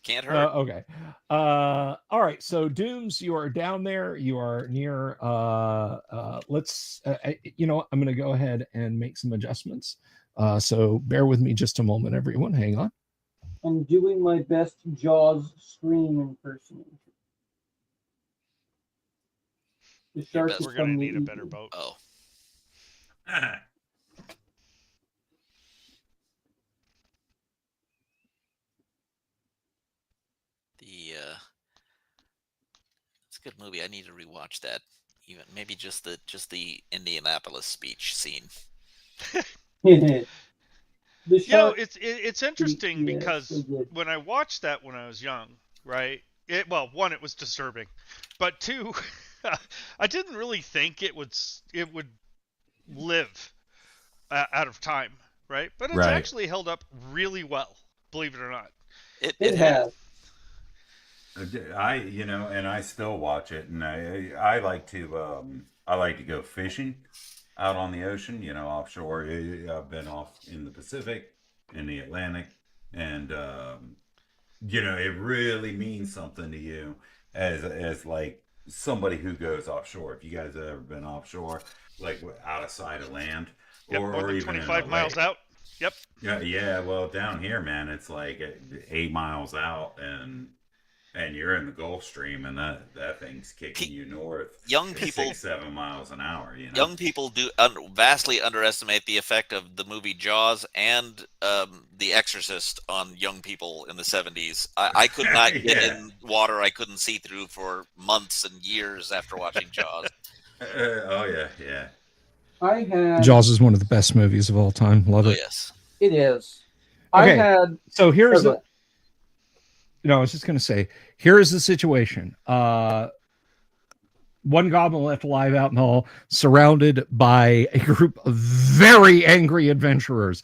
Can't hurt. Okay. All right. So Dooms, you are down there. You are near. Let's. I'm going to go ahead and make some adjustments. So bear with me just a moment, everyone. Hang on. I'm doing my best Jaws scream impersonation. The shark is We're going to need a better boat. Oh. It's a good movie. I need to rewatch that. Even maybe just the Indianapolis speech scene. It's interesting because when I watched that when I was young, right? One, it was disturbing, but 2, I didn't really think it would live out of time, right? But it's actually held up really well, believe it or not. It has. And I still watch it, and I like to go fishing out on the ocean, offshore. I've been off in the Pacific, in the Atlantic, and it really means something to you as like somebody who goes offshore. If you guys have ever been offshore, like out of sight of land, Yep, more than even in 25 a miles lake. out. Yep. Yeah. Well, down here, man, it's like 8 miles out, and you're in the Gulf Stream, and that thing's kicking you north. Young at people, 6-7 miles an hour. Young people do vastly underestimate the effect of the movie Jaws and The Exorcist on young people in the 70s. I could not get in water I couldn't see through for months and years after watching Jaws. Oh yeah. Jaws is one of the best movies of all time. Love it. Yes, it is. Okay, so here's I was just going to say, here is the situation. One goblin left alive out in the hall, surrounded by a group of very angry adventurers.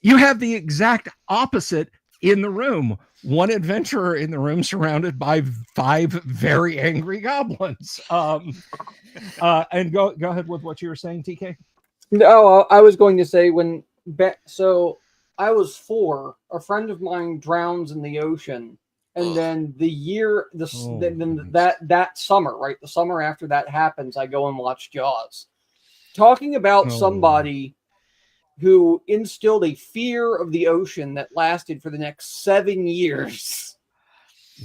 You have the exact opposite in the room. One adventurer in the room surrounded by 5 very angry goblins. And go ahead with what you were saying, TK. No, I was going to say so I was 4. A friend of mine drowns in the ocean. And then that summer, right? The summer after that happens, I go and watch Jaws. Talking about somebody who instilled a fear of the ocean that lasted for the next 7 years.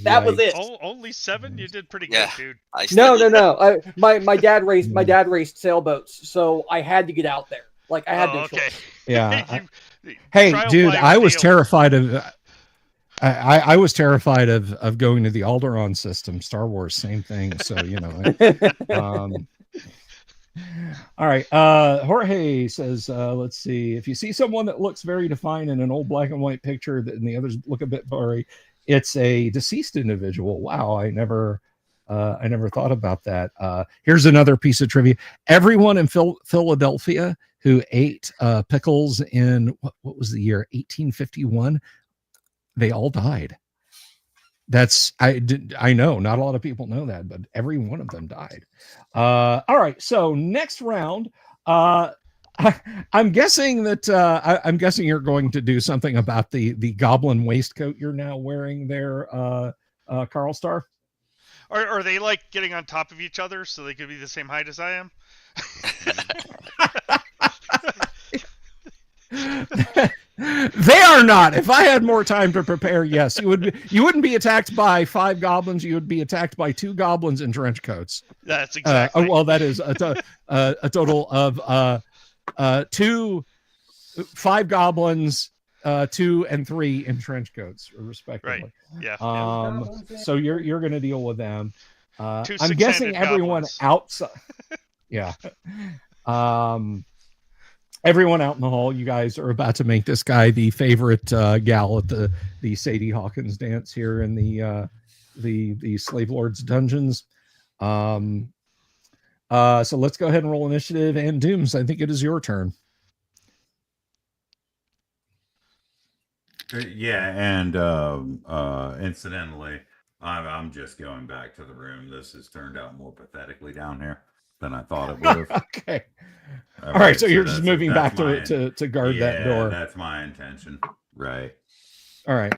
That was it. Only 7? You did pretty good, dude. No. My dad raced sailboats, so I had to get out there. Like I had to. Okay. Yeah. Hey, dude, I was terrified of. I was terrified of going to the Alderaan system, Star Wars, same thing. So, all right. Jorge says, let's see. If you see someone that looks very defined in an old black and white picture and the others look a bit blurry, it's a deceased individual. Wow. I never thought about that. Here's another piece of trivia. Everyone in Philadelphia who ate pickles in what was the year? 1851. They all died. I know not a lot of people know that, but every one of them died. All right. So next round, I'm guessing you're going to do something about the goblin waistcoat you're now wearing there, Carl Star. Are they like getting on top of each other so they could be the same height as I am? They are not. If I had more time to prepare, yes, you wouldn't be attacked by 5 goblins. You would be attacked by 2 goblins in trench coats. That's exactly. Well, that is a total of 5 goblins, 2 and 3 in trench coats, respectively. Right. Yeah. So you're going to deal with them. 2 I'm guessing everyone goblins. outside. Yeah. Everyone out in the hall, you guys are about to make this guy the favorite gal at the Sadie Hawkins dance here in the Slave Lords dungeons. So let's go ahead and roll initiative. And Dooms, I think it is your turn. Yeah, and incidentally, I'm just going back to the room. This has turned out more pathetically down here than I thought it would have. Okay. All right, so you're just moving back to guard that door. That's my intention. Right. All right.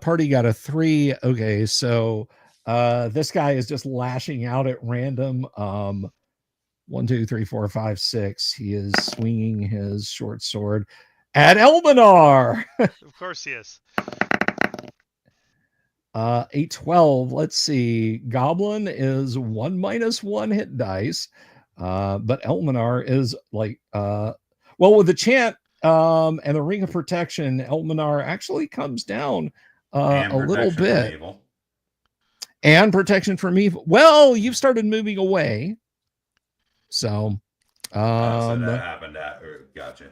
Party got a 3. Okay, so this guy is just lashing out at random. 1, 2, 3, 4, 5, 6. He is swinging his short sword at Elminar. Of course he is. A 12. Let's see. Goblin is 1-1 hit dice. But Elminar is like with the chant and the ring of protection, Elminar actually comes down a little bit. And protection from evil. Well, you've started moving away. So so that happened gotcha.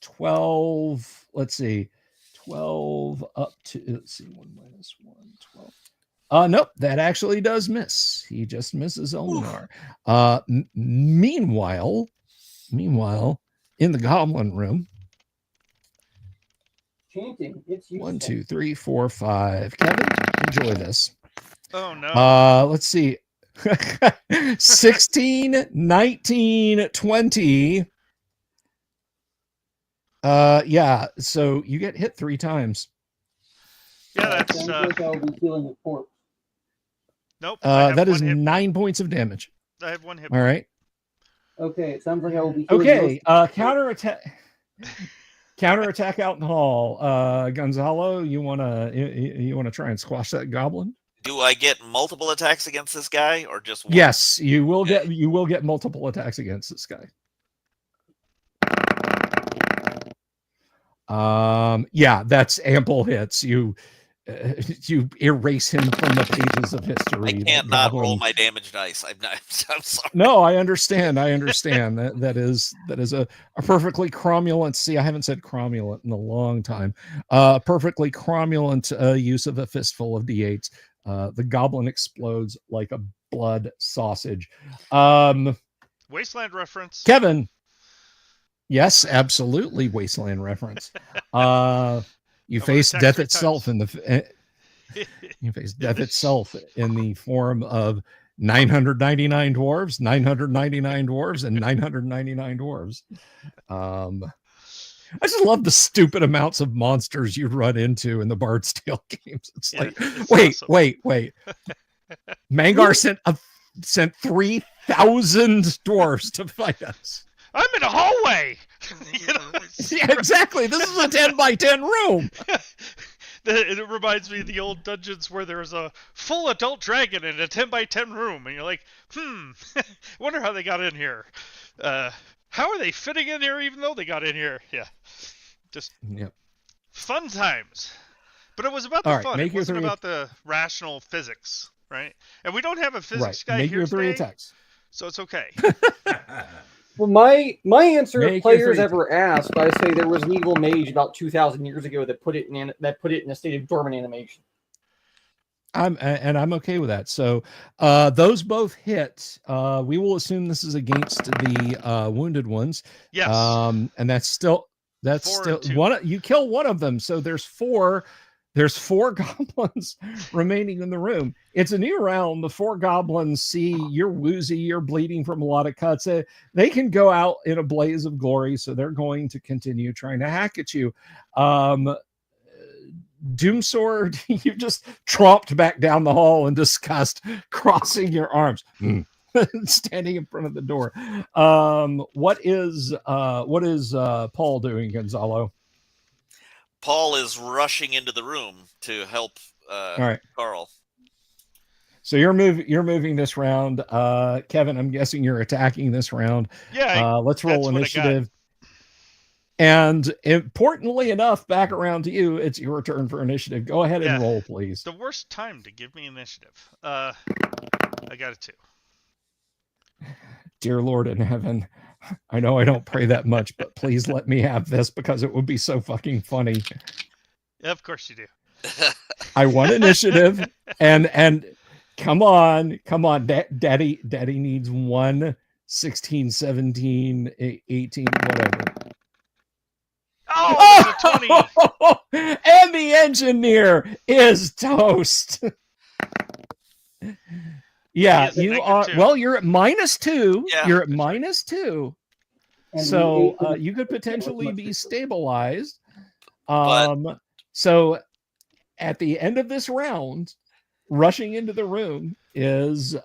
12. Let's see. 12 up to 1 -1, 12. Nope, that actually does miss. He just misses Elminar. Meanwhile, in the goblin room, chanting. It's useful. 1, 2, 3, 4, 5. Kevin, enjoy this. Oh no. Let's see. 16, 19, 20. Yeah, so you get hit 3 times. Yeah, that's sounds like I'll be healing a corpse. Nope. That is 9 points of damage. I have 1 hit. All right. Okay, it sounds like I will be healing. Okay, counterattack. Counterattack out in the hall. Gonzalo, you wanna try and squash that goblin? Do I get multiple attacks against this guy, or just one? Yes, you will get multiple attacks against this guy. Yeah, that's ample hits. You erase him from the pages of history. I can't not roll my damage dice. I'm sorry. No, I understand. That is a perfectly cromulent. See, I haven't said cromulent in a long time. Perfectly cromulent use of a fistful of d8s. The goblin explodes like a blood sausage. Wasteland reference. Kevin. Yes, absolutely. Wasteland reference. You face death itself in the. You face death itself in the form of 999 dwarves, 999 dwarves, and 999 dwarves. I just love the stupid amounts of monsters you run into in the Bard's Tale games. It's like, it's wait. Mangar sent 3,000 dwarves to fight us. I'm in a hallway. Yeah, exactly. This is a 10 by 10 room. It reminds me of the old dungeons where there's a full adult dragon in a 10 by 10 room, and you're like, wonder how they got in here. How are they fitting in here even though they got in here? Yeah. Just fun times. But it was about the fun. It wasn't about the rational physics, right? And we don't have a physics guy here today, attacks. So it's okay. Well, my answer, if players ever ask, I say there was an evil mage about 2,000 years ago that put it in a state of dormant animation. I'm okay with that. So those both hit. We will assume this is against the wounded ones. Yes. And that's still one. You kill one of them, so there's 4. There's 4 goblins remaining in the room. It's a new round. The 4 goblins see you're woozy, you're bleeding from a lot of cuts. They can go out in a blaze of glory, so they're going to continue trying to hack at you. Doomsword, you just tromped back down the hall in disgust, crossing your arms, standing in front of the door. What is Paul doing, Gonzalo? Paul is rushing into the room to help Carl. So you're moving this round. Kevin, I'm guessing you're attacking this round. Yeah. Let's roll initiative. And importantly enough, back around to you, it's your turn for initiative. Go ahead and roll, please. The worst time to give me initiative. I got a 2. Dear Lord in heaven, I know I don't pray that much, but please let me have this because it would be so fucking funny. Yeah, of course you do. I want initiative, and come on, daddy needs 1, 16, 17, 18, whatever. Oh, 20. And the engineer is toast. Yeah, you are. Well, you're at -2. Yeah, you're at -2. So you could potentially be stabilized. So at the end of this round, rushing into the room is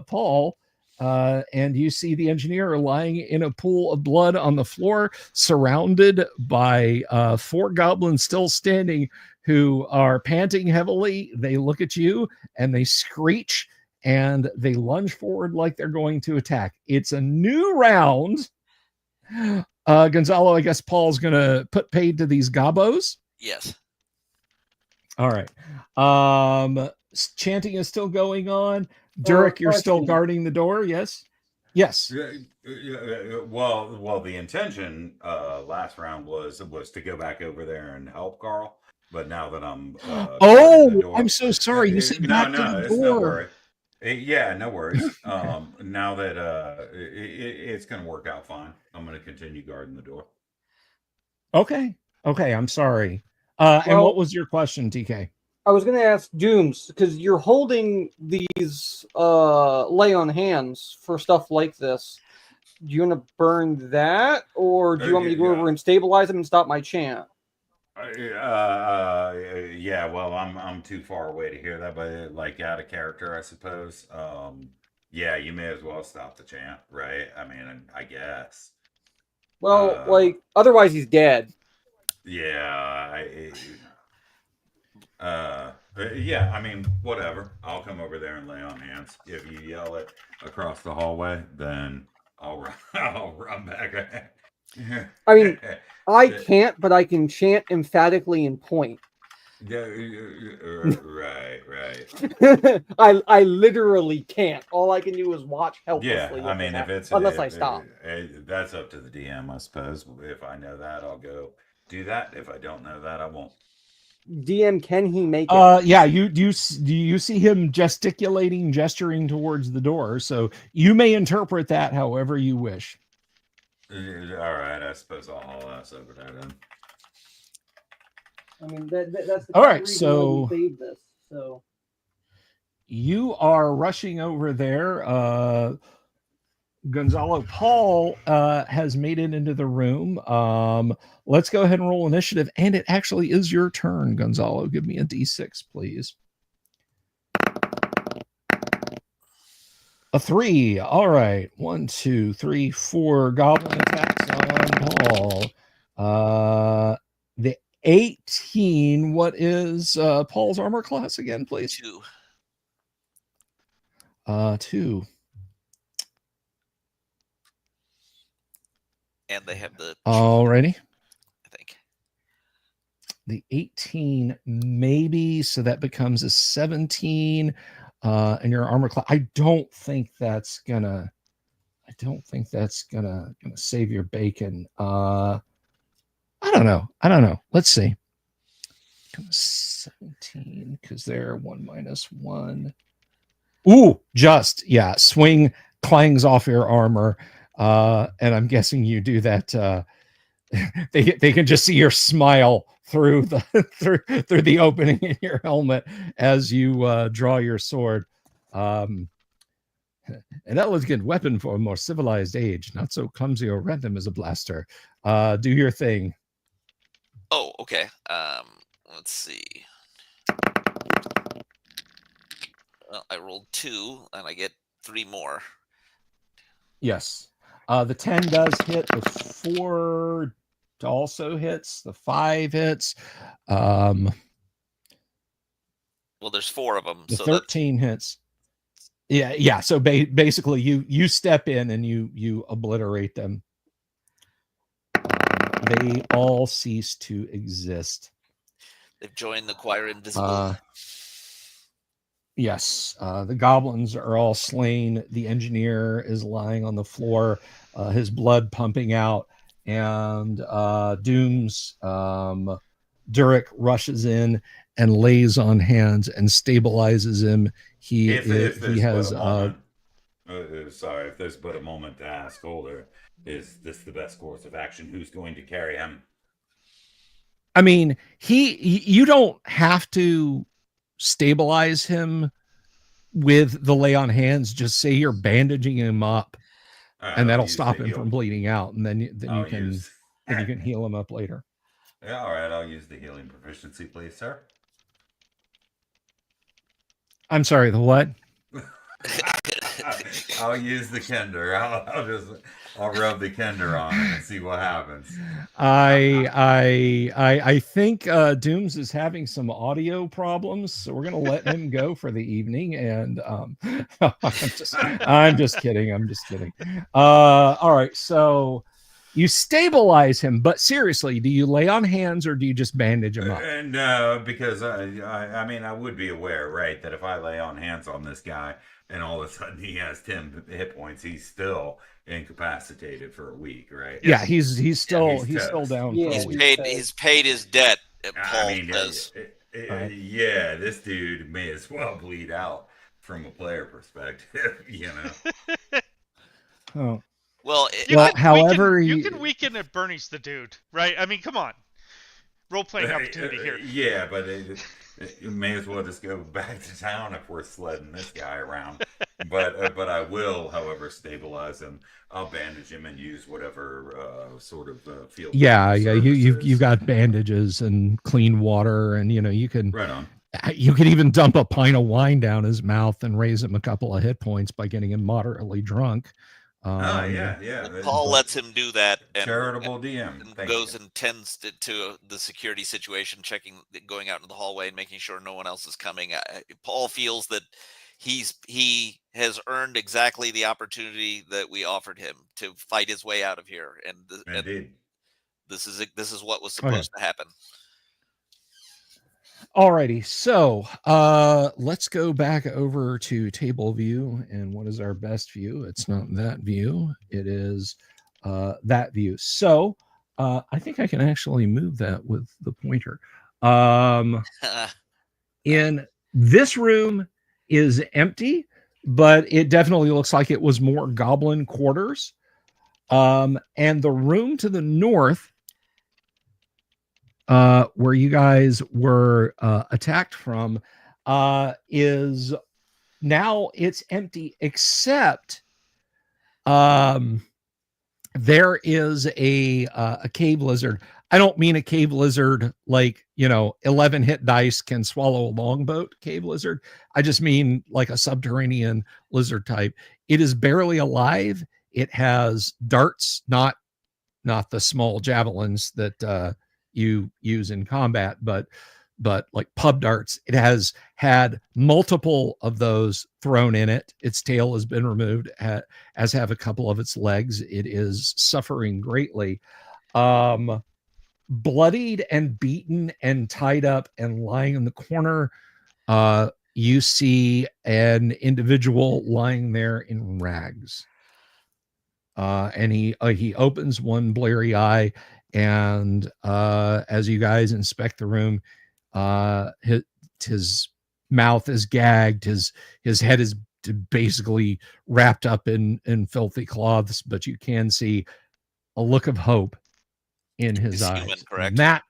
Paul. And you see the engineer lying in a pool of blood on the floor, surrounded by 4 goblins still standing who are panting heavily. They look at you and they screech and they lunge forward like they're going to attack. It's a new round. Gonzalo, I guess Paul's going to put paid to these gobos. Yes. All right. Chanting is still going on. Durek, you're still guarding the door, yes? Yes. Well, the intention last round was to go back over there and help Carl, but now that I'm I'm so sorry. You said back to the door. No worry. Yeah, no worries. Now that it's going to work out fine, I'm going to continue guarding the door. Okay. Okay, I'm sorry. And what was your question, TK? I was going to ask Dooms, because you're holding these lay on hands for stuff like this. Do you want to burn that, or do you want me to go over and stabilize them and stop my chant? Yeah, well, I'm too far away to hear that, but like out of character, I suppose. Yeah, you may as well stop the chant, right? I mean, I guess. Well, like, otherwise he's dead. Yeah, yeah, I mean, whatever. I'll come over there and lay on hands. If you yell it across the hallway, then I'll run, I'll run back. I mean, I can't, but I can chant emphatically and point. Yeah, right. I literally can't. All I can do is watch helplessly. Yeah, I mean, if it's unless I stop. That's up to the DM, I suppose. If I know that, I'll go do that. If I don't know that, I won't. DM, can he make it? Yeah, you see him gesturing towards the door, so you may interpret that however you wish. All right, I suppose I'll haul ass over there then. I mean, that's the all right. reason So why we saved this. So you are rushing over there. Gonzalo Paul has made it into the room. Let's go ahead and roll initiative, and it actually is your turn, Gonzalo. Give me a d6, please. A 3. All right. 1, 2, 3, 4 goblin attacks on Paul. The 18. What is Paul's armor class again, please? 2. 2. And they have the. Alrighty. I think. The 18 maybe, so that becomes a 17. And your armor class. I don't think that's gonna save your bacon. I don't know. Let's see. 17 because they're 1 minus 1. Ooh, just yeah. Swing clangs off your armor, and I'm guessing you do that. They can just see your smile through the opening in your helmet as you draw your sword. An elegant weapon for a more civilized age, not so clumsy or random as a blaster. Do your thing. Oh, okay. Let's see. Well, I rolled 2, and I get 3 more. Yes. The 10 does hit. The 4 also hits. The 5 hits. Well, there's 4 of them. The so 13 hits. Yeah. So basically, you step in and you obliterate them. They all cease to exist. They've joined the choir invisible. Yes, the goblins are all slain. The engineer is lying on the floor, his blood pumping out, and Doom's Durek rushes in and lays on hands and stabilizes him. If there's but a moment to ask Older, is this the best course of action? Who's going to carry him? I mean, you don't have to stabilize him with the lay on hands. Just say you're bandaging him up, and that'll stop him from bleeding out, and then you can heal him up later. Yeah, all right. I'll use the healing proficiency, please, sir. I'm sorry, the what? I'll use the Kender. I'll rub the Kender on it and see what happens. I think Dooms is having some audio problems, so we're gonna let him go for the evening. And I'm just kidding. All right, so you stabilize him, but seriously, do you lay on hands or do you just bandage him up? No, because I mean, I would be aware, right, that if I lay on hands on this guy and all of a sudden he has 10 hit points, he's still incapacitated for a week, right? Yeah, he's still down. Yeah, he's paid his debt. Paul does. Yeah, this dude may as well bleed out from a player perspective, you know. Oh. Well, you can weaken at Bernie's the dude, right? I mean, come on. role-playing opportunity here. Yeah, but you may as well just go back to town if we're sledding this guy around. But I will, however, stabilize him. I'll bandage him and use whatever sort of field. Yeah. You've got bandages and clean water, and you can right on. You could even dump a pint of wine down his mouth and raise him a couple of hit points by getting him moderately drunk. Yeah. Paul lets him do that. And, charitable DM. And goes and tends to the security situation, going out into the hallway and making sure no one else is coming. Paul feels that he has earned exactly the opportunity that we offered him to fight his way out of here. And this is what was supposed to happen. Alrighty, so let's go back over to table view. And what is our best view? It's not that view. It is that view. So I think I can actually move that with the pointer. In this room is empty, but it definitely looks like it was more goblin quarters. And the room to the north, where you guys were attacked from, is now it's empty, except there is a cave lizard. I don't mean a cave lizard like 11 hit dice can swallow a longboat cave lizard. I just mean like a subterranean lizard type. It is barely alive. It has darts, not the small javelins that you use in combat, but like pub darts. It has had multiple of those thrown in it. Its tail has been removed, as have a couple of its legs. It is suffering greatly. Bloodied and beaten and tied up and lying in the corner, you see an individual lying there in rags. And he opens one blurry eye, and as you guys inspect the room, his mouth is gagged, his head is basically wrapped up in filthy cloths, but you can see a look of hope in his eyes. Human, correct? That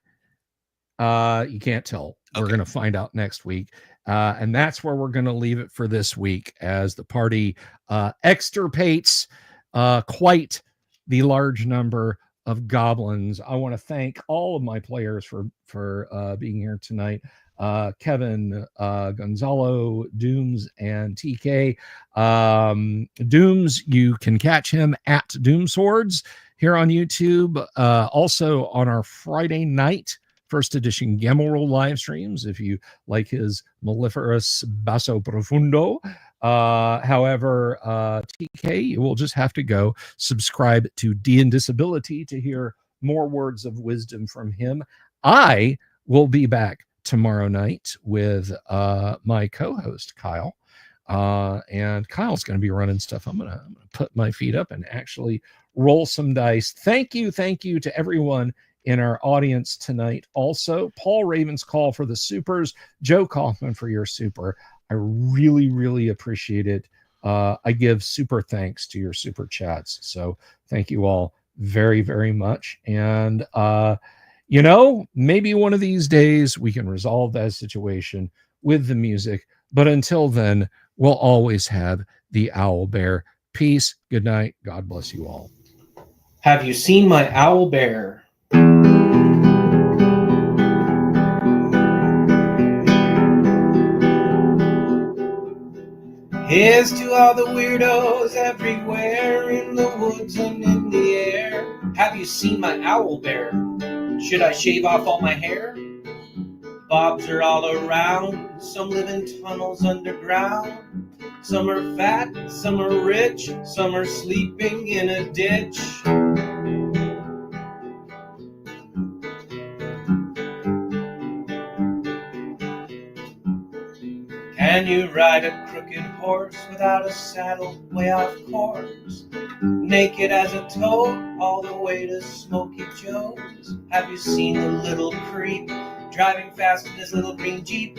you can't tell. Okay. We're going to find out next week. And that's where we're going to leave it for this week, as the party extirpates quite the large number of goblins. I want to thank all of my players for being here tonight. Kevin, Gonzalo, Dooms, and TK. Dooms, you can catch him at Doom Swords here on YouTube. Also on our Friday night first edition Gamma Roll live streams, if you like his mellifluous basso profundo. However, TK, you will just have to go subscribe to D&D Disability to hear more words of wisdom from him. I will be back tomorrow night with my co-host Kyle, and Kyle's going to be running stuff. I'm gonna put my feet up and actually roll some dice. Thank you to everyone in our audience tonight. Also, Paul Raven's call for the supers, Joe Kaufman for your super. I really appreciate it. I give super thanks to your super chats. So thank you all very much. And maybe one of these days we can resolve that situation with the music. But until then, we'll always have the owl bear. Peace. Good night. God bless you all. Have you seen my owl bear? Here's to all the weirdos everywhere, in the woods and in the air. Have you seen my owl bear? Should I shave off all my hair? Bobs are all around, some live in tunnels underground. Some are fat, some are rich, some are sleeping in a ditch. Can you ride a crooked horse without a saddle, way off course? Naked as a toad, all the way to Smoky Joe's. Have you seen the little creep driving fast in his little green Jeep?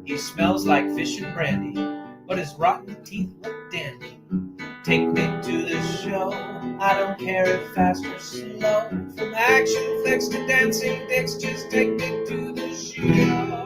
He smells like fish and brandy, but his rotten teeth look dandy. Take me to the show, I don't care if fast or slow. From action flicks to dancing dicks, just take me to the show.